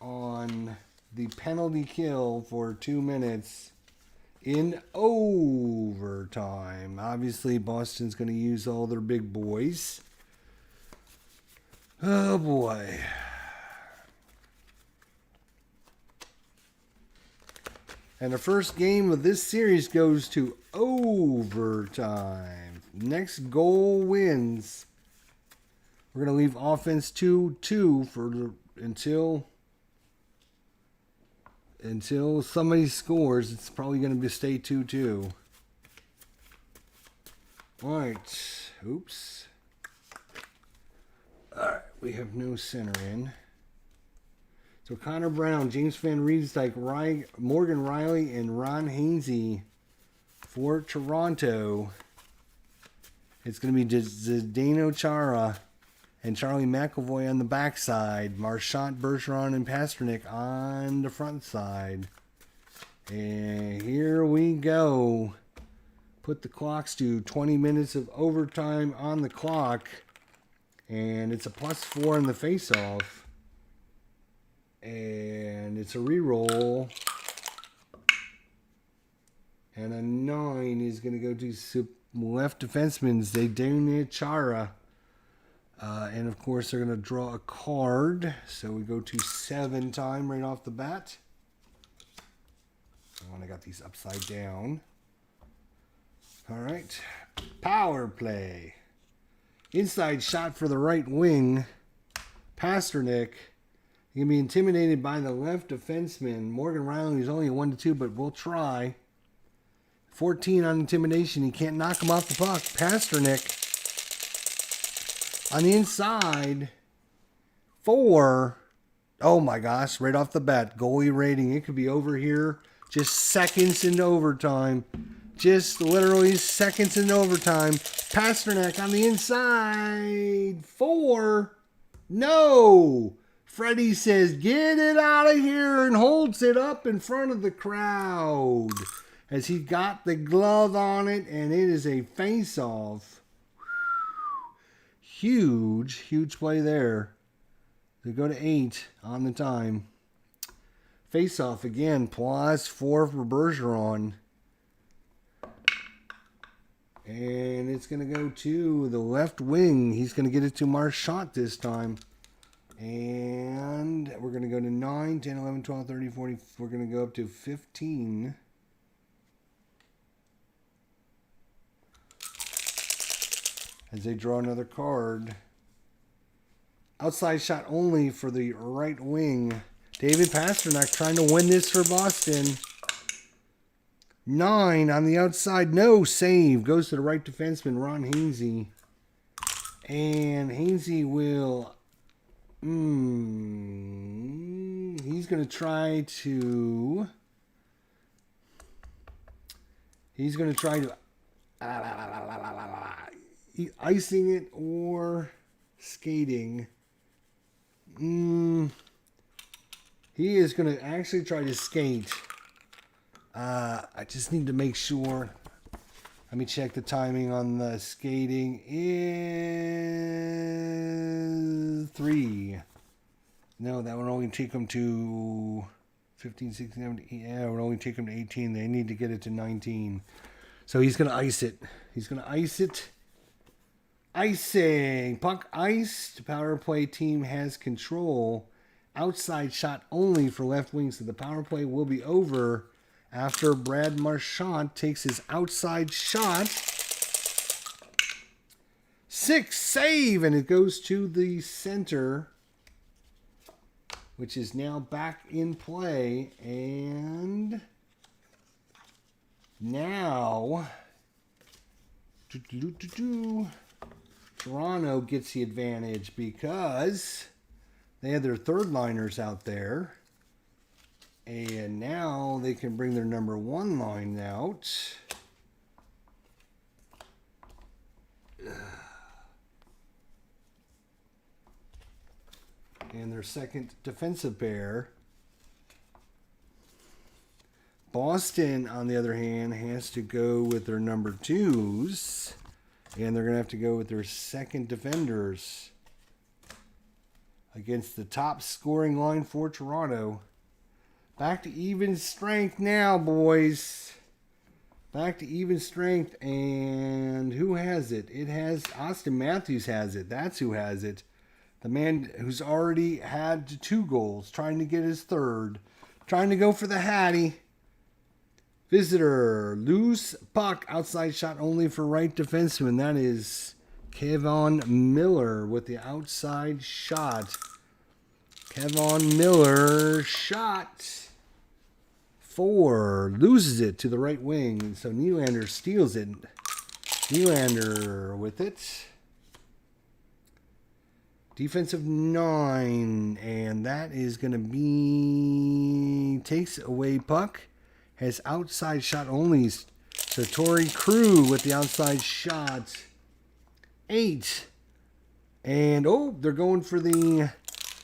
on the penalty kill for 2 minutes in overtime. Obviously, Boston's going to use all their big boys. Oh boy. And the first game of this series goes to overtime. Next goal wins. We're going to leave offense 2-2 for until somebody scores. It's probably going to stay 2-2. All right. Oops. All right. We have no center in. So Connor Brown, James Van Riemsdyk, Morgan Riley, and Ron Hainsey for Toronto. It's going to be Zdeno Chara and Charlie McAvoy on the backside. Marchand, Bergeron, and Pasternak on the front side. And here we go. Put the clocks to 20 minutes of overtime on the clock. And it's a +4 in the face-off. And it's a re-roll. And a 9 is going to go to left defenseman Zdeno Chara. And, of course, they're going to draw a card. So we go to 7 time right off the bat. I got these upside down. All right. Power play. Inside shot for the right wing. Pasternak. He can be intimidated by the left defenseman. Morgan Riley is only a 1-2, but we'll try. 14 on intimidation. He can't knock him off the puck. Pasternak on the inside. 4. Oh my gosh, right off the bat. Goalie rating. It could be over here. Just seconds into overtime. Just literally seconds into overtime. Pasternak on the inside. 4. No. Freddie says, get it out of here, and holds it up in front of the crowd as he got the glove on it, and it is a face-off. Huge, huge play there. They go to 8 on the time. Face-off again, +4 for Bergeron. And it's going to go to the left wing. He's going to get it to Marchand this time. And we're going to go to 9, 10, 11, 12, 13, 14. We're going to go up to 15. As they draw another card. Outside shot only for the right wing. David Pasternak trying to win this for Boston. 9 on the outside. No save. Goes to the right defenseman, Ron Hainsey. And Hainsey will... he's going to try to... icing it or skating. He is going to actually try to skate. I just need to make sure. Let me check the timing on the skating. Is 3. No, that would only take him to 15, 16, 17. Yeah, it would only take him to 18. They need to get it to 19. So he's going to ice it. He's going to ice it. Icing. Puck iced. Power play team has control. Outside shot only for left wing. So the power play will be over after Brad Marchand takes his outside shot. 6 save. And it goes to the center, which is now back in play. And now Toronto gets the advantage because they had their third liners out there. And now they can bring their number 1 line out. And their second defensive pair. Boston, on the other hand, has to go with their number 2s. And they're going to have to go with their second defenders against the top scoring line for Toronto. Back to even strength now, boys. Back to even strength. And who has it? It has Austin Matthews has it. That's who has it. The man who's already had 2 goals, trying to get his 3rd. Trying to go for the Hattie. Visitor, loose puck, outside shot only for right defenseman. That is Kevon Miller with the outside shot. Kevon Miller shot. 4, loses it to the right wing. So Nylander steals it. Nylander with it. Defensive 9. And that is going to be... Takes away puck. Has outside shot only. So Torrey Crew with the outside shot. 8. And, oh, they're going for the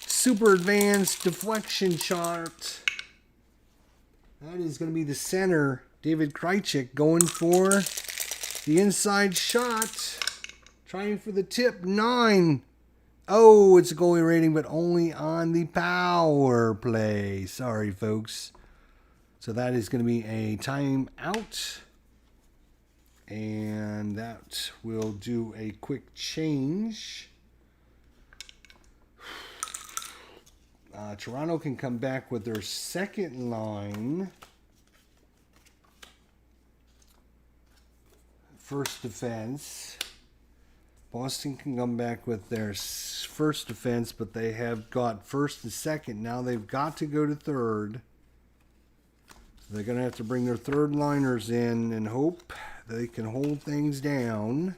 super advanced deflection shot. That is going to be the center, David Krejcik, going for the inside shot. Trying for the tip. 9. Oh, it's a goalie rating, but only on the power play. Sorry, folks. So that is going to be a timeout. And that will do a quick change. Toronto can come back with their second line. First defense. Boston can come back with their first defense, but they have got first and second. Now they've got to go to third. So they're going to have to bring their third liners in and hope they can hold things down.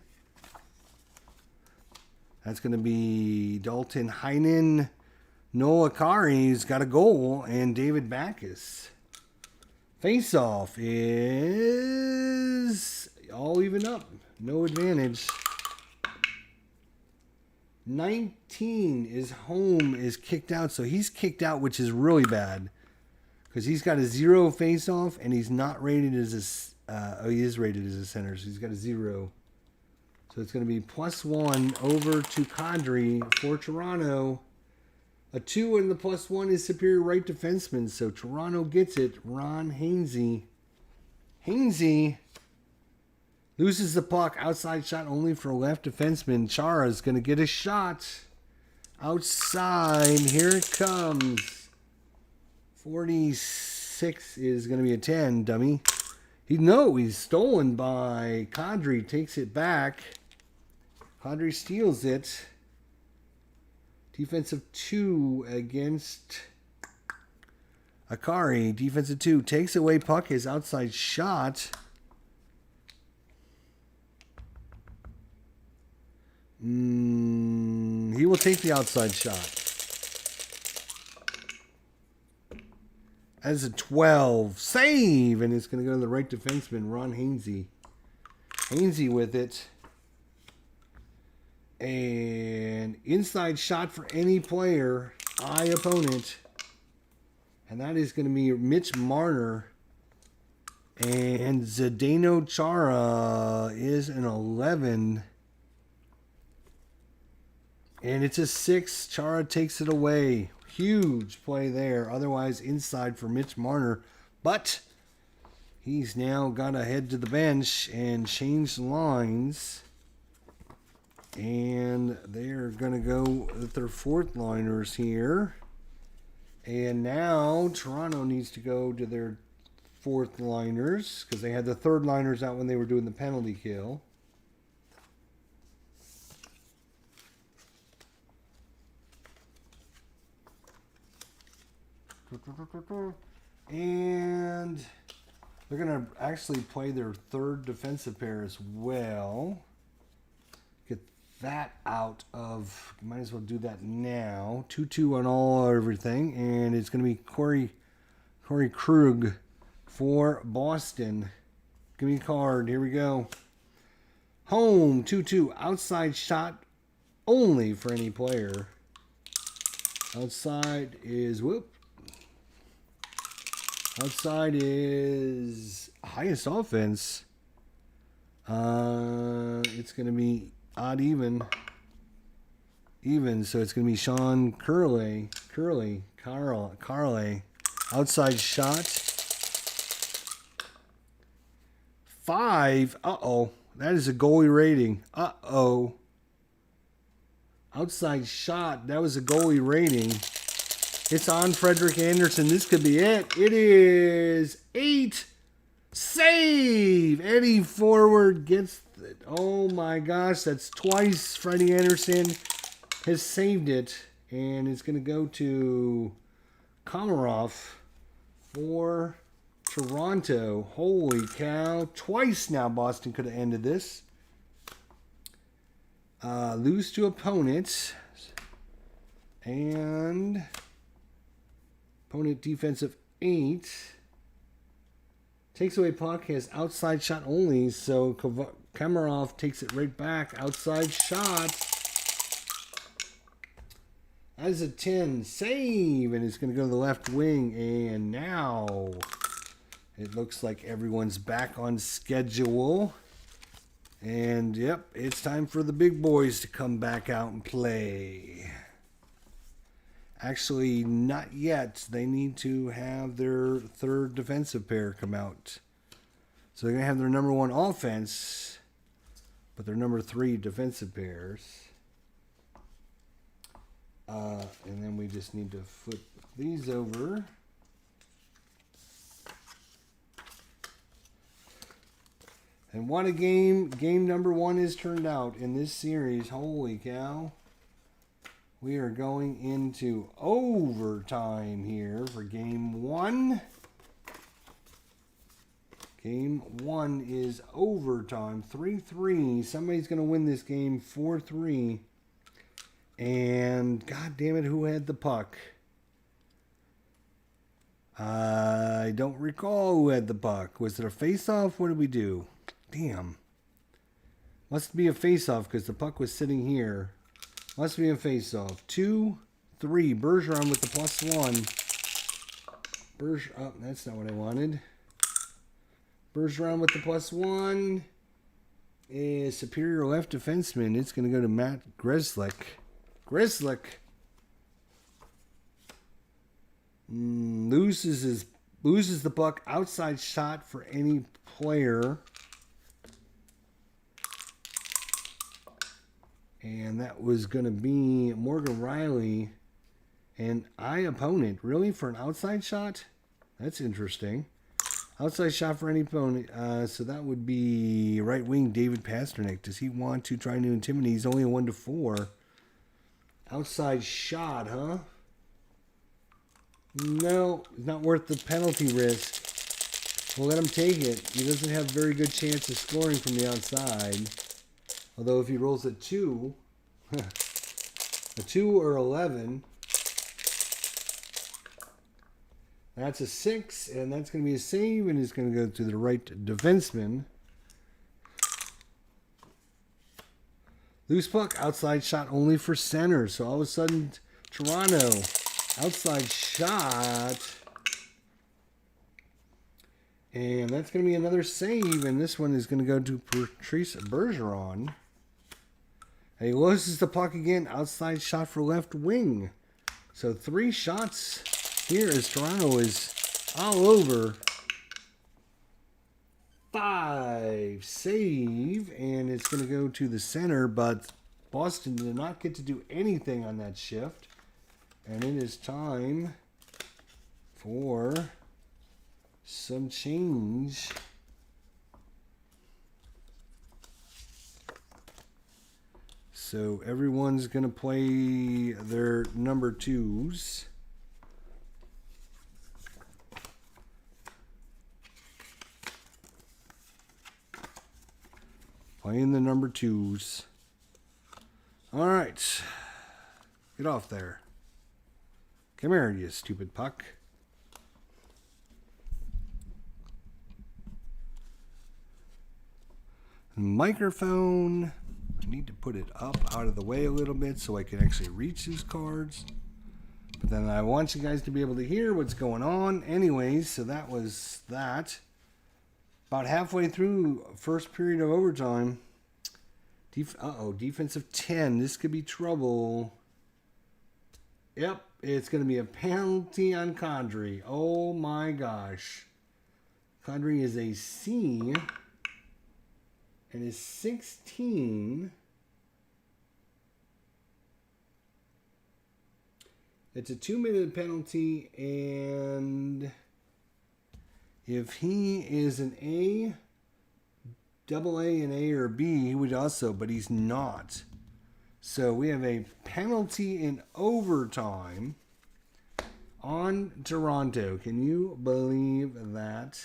That's going to be Dalton Heinen, Noah Kari's got a goal, and David Backus. Face-off is all even up. No advantage. 19 is home, is kicked out. So he's kicked out, which is really bad. Because he's got a 0 face-off, and he's not rated as a... he is rated as a center, so he's got a 0. So it's going to be +1 over to Kadri for Toronto. A 2 and the +1 is superior right defenseman. So Toronto gets it. Ron Hainsey. Hainsey loses the puck. Outside shot only for left defenseman. Chara's going to get a shot. Outside. Here it comes. 46 is going to be a 10, dummy. He's stolen by Kadri. Takes it back. Kadri steals it. Defensive 2 against Akari. Defensive 2 takes away puck. His outside shot. He will take the outside shot. As a 12. Save! And it's going to go to the right defenseman, Ron Hainsey. Hainsey with it. And inside shot for any player. Eye opponent. And that is going to be Mitch Marner. And Zdeno Chara is an 11. And it's a 6. Chara takes it away. Huge play there. Otherwise, inside for Mitch Marner. But he's now got to head to the bench and change lines. And they're going to go with their fourth liners here. And now Toronto needs to go to their fourth liners because they had the third liners out when they were doing the penalty kill. And they're going to actually play their third defensive pair as well. Get that out of... Might as well do that now. 2-2 on everything. And it's going to be Corey Corey Krug for Boston. Give me a card. Here we go. Home, 2-2. Outside shot only for any player. Outside is, outside is highest offense. It's going to be odd even. Even, so it's going to be Sean Carley. Outside shot. 5. Uh-oh. That is a goalie rating. Uh-oh. Outside shot. That was a goalie rating. It's on Frederick Anderson. This could be it. It is 8. Save. Eddie Forward gets it. Oh my gosh. That's twice Freddie Anderson has saved it. And it's going to go to Komarov for Toronto. Holy cow. Twice now Boston could have ended this. Lose to opponent. And opponent defensive 8. Takes away puck. Has outside shot only. So Komarov takes it right back. Outside shot. That is a 10. Save. And it's going to go to the left wing. And now it looks like everyone's back on schedule. And, yep, it's time for the big boys to come back out and play. Actually, not yet. They need to have their third defensive pair come out. So they're going to have their number 1 offense, but their number 3 defensive pairs. And then we just need to flip these over. And what a game. Game number 1 is turned out in this series. Holy cow. We are going into overtime here for game 1. Game 1 is overtime. 3-3. Somebody's going to win this game 4-3. And god damn it, who had the puck? I don't recall who had the puck. Was it a face-off? What did we do? Damn. Must be a face-off because the puck was sitting here. Must be a face-off. 2-3. Bergeron with the +1. Oh, that's not what I wanted. Bergeron with the +1. Is superior left defenseman. It's going to go to Matt Grzelcyk. Loses the puck. Outside shot for any player. And that was going to be Morgan Riley. And opponent. Really? For an outside shot? That's interesting. Outside shot for any opponent. So that would be right wing David Pasternak. Does he want to try to intimidate? He's only a 1-4. Outside shot, huh? No, it's not worth the penalty risk. We'll let him take it. He doesn't have a very good chance of scoring from the outside. Although if he rolls a 2, a 2 or 11, that's a 6, and that's going to be a save, and he's going to go to the right defenseman. Loose puck, outside shot only for center. So all of a sudden, Toronto, outside shot. And that's going to be another save, and this one is going to go to Patrice Bergeron. And he loses the puck again. Outside shot for left wing. So 3 shots here as Toronto is all over. 5 save. And it's going to go to the center. But Boston did not get to do anything on that shift. And it is time for some change. So everyone's going to play their number 2s. Playing the number 2s. All right. Get off there. Come here, you stupid puck. Microphone. I need to put it up out of the way a little bit so I can actually reach these cards. But then I want you guys to be able to hear what's going on. Anyways, so that was that. About halfway through first period of overtime. Defensive 10. This could be trouble. Yep, it's going to be a penalty on Kadri. Oh my gosh. Kadri is a C. And is 16. It's a 2-minute penalty, and if he is an A, double A, an A or B, he would also, but he's not. So we have a penalty in overtime on Toronto. Can you believe that?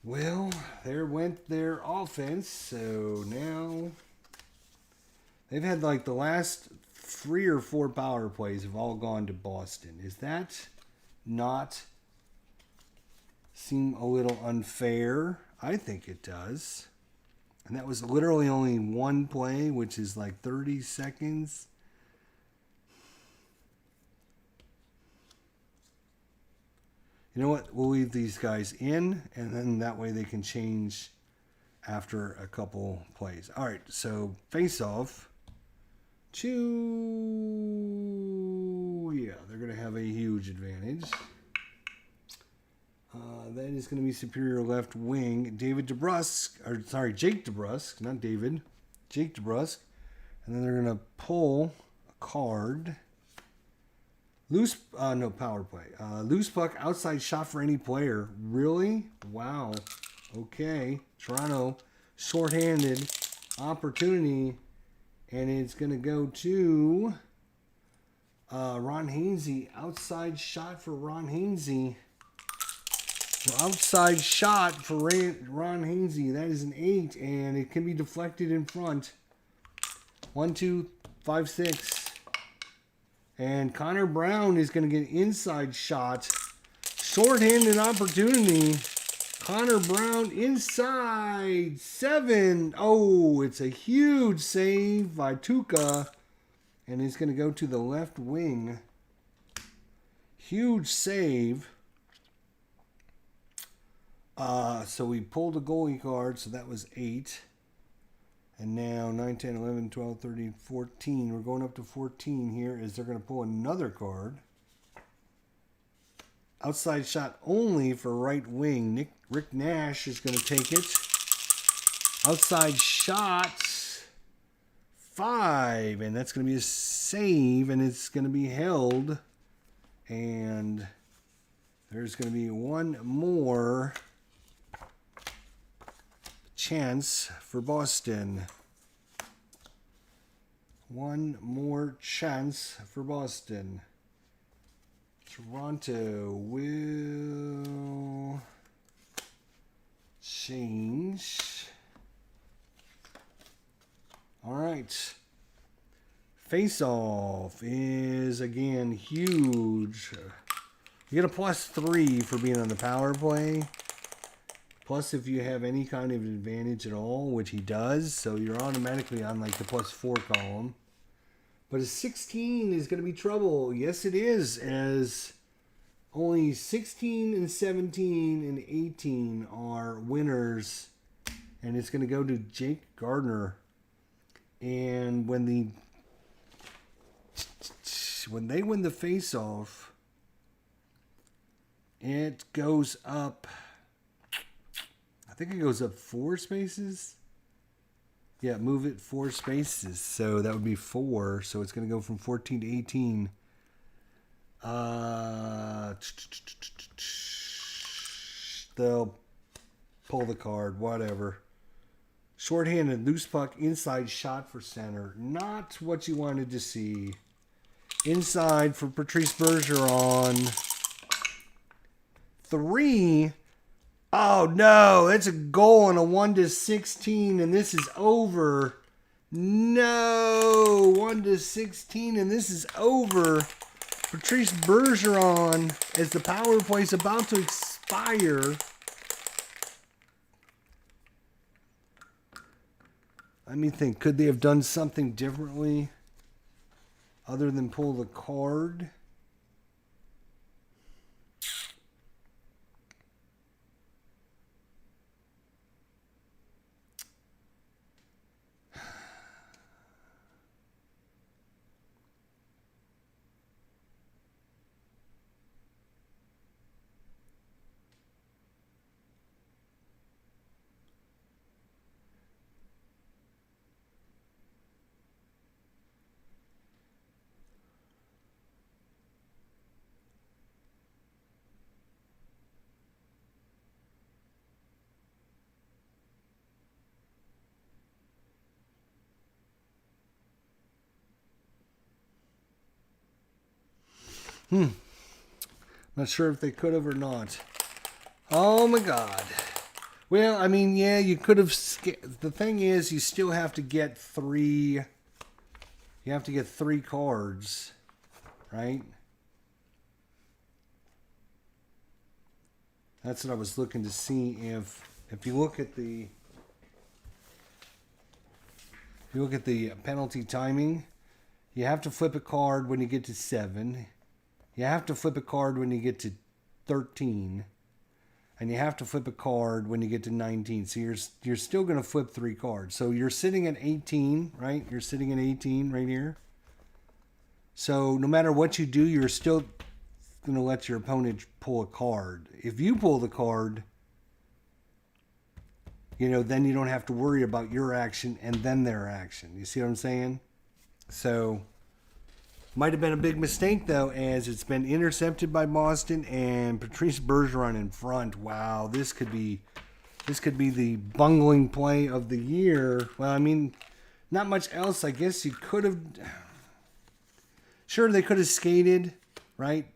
Well, there went their offense. So now they've had like the last 3 or 4 power plays have all gone to Boston. Is that not seem a little unfair? I think it does. And that was literally only one play, which is like 30 seconds. You know what? We'll leave these guys in, and then that way they can change after a couple plays. All right, so face-off. 2. Yeah, they're going to have a huge advantage. That is going to be superior left wing. Jake DeBrusk, not David. Jake DeBrusk. And then they're going to pull a card. Power play. Loose puck, outside shot for any player. Really? Wow. Okay. Toronto, shorthanded opportunity. And it's going to go to Ron Hainsey. Outside shot for Ron Hainsey. So outside shot for Ron Hainsey. That is an 8, and it can be deflected in front. 1, 2, 5, 6. And Connor Brown is going to get inside shot. Short-handed opportunity. Connor Brown inside. 7. Oh, it's a huge save by Tuukka. And it's going to go to the left wing. Huge save. So we pulled a goalie card, so that was 8. And now 9, 10, 11, 12, 13, 14. We're going up to 14 here. Is they're going to pull another card. Outside shot only for right wing. Rick Nash is going to take it. Outside shot 5. And that's going to be a save. And it's going to be held. And there's going to be one more chance for Boston. One more chance for Boston. Toronto will change. All right. Face-off is, again, huge. You get a +3 for being on the power play. Plus, if you have any kind of advantage at all, which he does, so you're automatically on like the +4 column. But a 16 is going to be trouble. Yes, it is, as only 16 and 17 and 18 are winners. And it's going to go to Jake Gardner. And when they win the face-off, it goes up. I think it goes up 4 spaces. Yeah, move it 4 spaces. So that would be 4. So it's going to go from 14 to 18. They'll pull the card, whatever. Shorthanded, loose puck, inside shot for center. Not what you wanted to see. Inside for Patrice Bergeron. 3. Oh, no. That's a goal on a 1-16, and this is over. No. 1-16, and this is over. Patrice Bergeron, as the power play is about to expire. Let me think. Could they have done something differently other than pull the card? Not sure if they could have or not. Oh my God. Well, I mean, yeah, you could have. The thing is, you still have to get 3. You have to get 3 cards, right? That's what I was looking to see. If you look at the penalty timing, you have to flip a card when you get to 7. You have to flip a card when you get to 13. And you have to flip a card when you get to 19. So you're still going to flip 3 cards. So you're sitting at 18, right? You're sitting at 18 right here. So no matter what you do, you're still going to let your opponent pull a card. If you pull the card, then you don't have to worry about your action and then their action. You see what I'm saying? So might have been a big mistake, though, as it's been intercepted by Boston and Patrice Bergeron in front. Wow, this could be the bungling play of the year. Well, I mean, not much else. I guess you could have. Sure, they could have skated, right?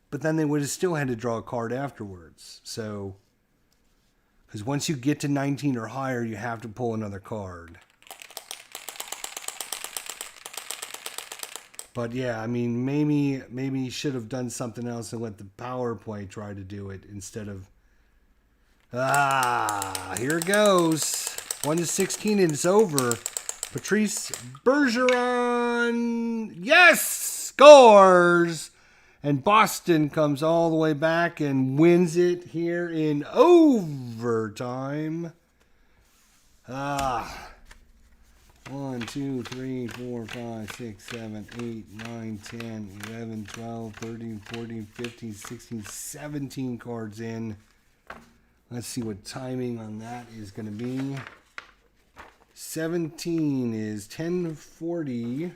But then they would have still had to draw a card afterwards. So, because once you get to 19 or higher, you have to pull another card. But yeah, I mean, maybe you should have done something else and let the power play try to do it instead of. Here it goes. 1-16 and it's over. Patrice Bergeron, yes, scores, and Boston comes all the way back and wins it here in overtime. 1, 2, 3, 4, 5, 6, 7, 8, 9, 10, 11, 12, 13, 14, 15, 16, 17 cards in. Let's see what timing on that is going to be. 17 is 1040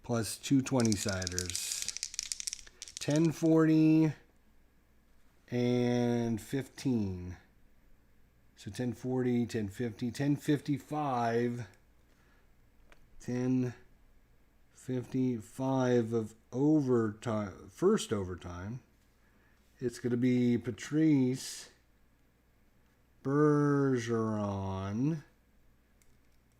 plus 220-siders. 1040 and 15. So 1040, 1050, 1055, 1055 of overtime, first overtime. It's going to be Patrice Bergeron.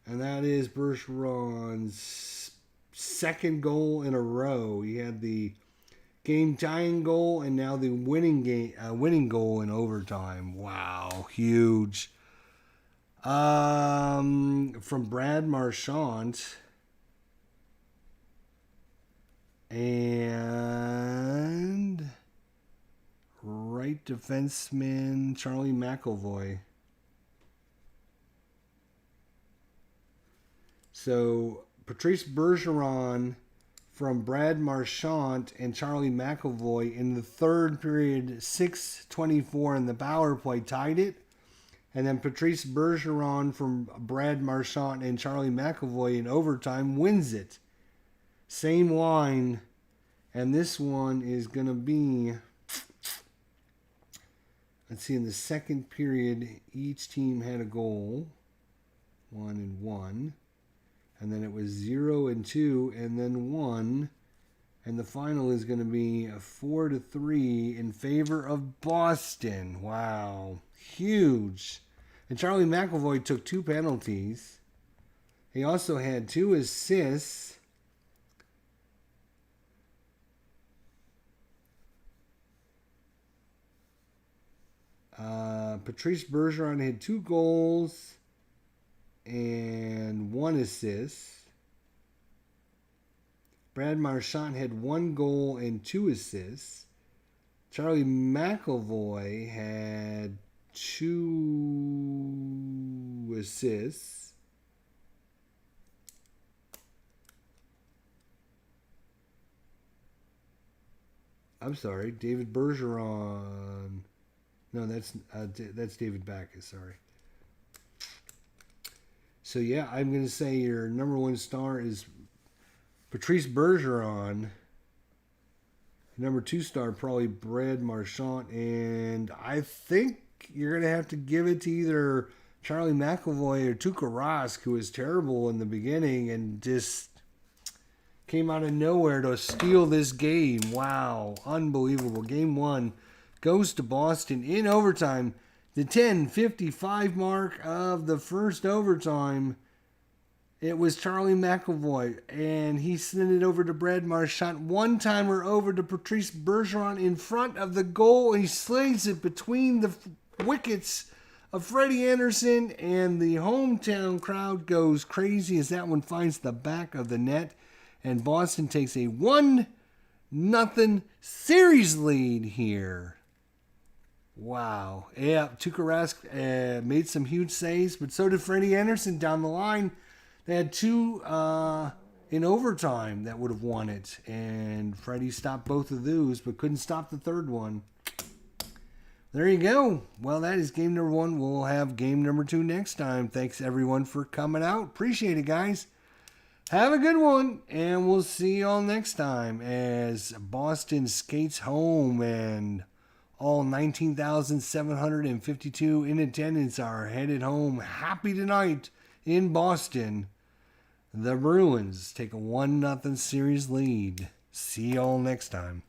And that is Bergeron's second goal in a row. He had the game-tying goal and now the winning goal in overtime. Wow, huge. From Brad Marchand. And right defenseman Charlie McAvoy. So Patrice Bergeron from Brad Marchand and Charlie McAvoy in the third period, 6:24 in the power play tied it. And then Patrice Bergeron from Brad Marchand and Charlie McAvoy in overtime wins it. Same line. And this one is going to be, let's see, in the second period, each team had a goal. 1-1. And then it was 0-2, and then 1. And the final is going to be a 4-3 in favor of Boston. Wow. Huge. And Charlie McAvoy took 2 penalties. He also had 2 assists. Patrice Bergeron had 2 goals. and 1 assist. Brad Marchand had 1 goal and 2 assists. Charlie McAvoy had 2 assists. I'm sorry, David Bergeron. No, that's David Backes. Sorry. So yeah, I'm going to say your number 1 star is Patrice Bergeron. Number 2 star probably Brad Marchand, and I think you're going to have to give it to either Charlie McAvoy or Tuukka Rask, who was terrible in the beginning and just came out of nowhere to steal this game. Wow, unbelievable. Game 1 goes to Boston in overtime. The 10:55 mark of the first overtime. It was Charlie McAvoy, and he sent it over to Brad Marchand. One-timer over to Patrice Bergeron in front of the goal. He slings it between the wickets of Freddie Anderson, and the hometown crowd goes crazy as that one finds the back of the net. And Boston takes a 1-0 series lead here. Wow. Yeah, Tuukka Rask made some huge saves, but so did Freddie Anderson down the line. They had 2 in overtime that would have won it. And Freddie stopped both of those, but couldn't stop the third one. There you go. Well, that is game number 1. We'll have game number 2 next time. Thanks, everyone, for coming out. Appreciate it, guys. Have a good one, and we'll see you all next time as Boston skates home and all 19,752 in attendance are headed home happy tonight in Boston. The Bruins take a 1-0 series lead. See you all next time.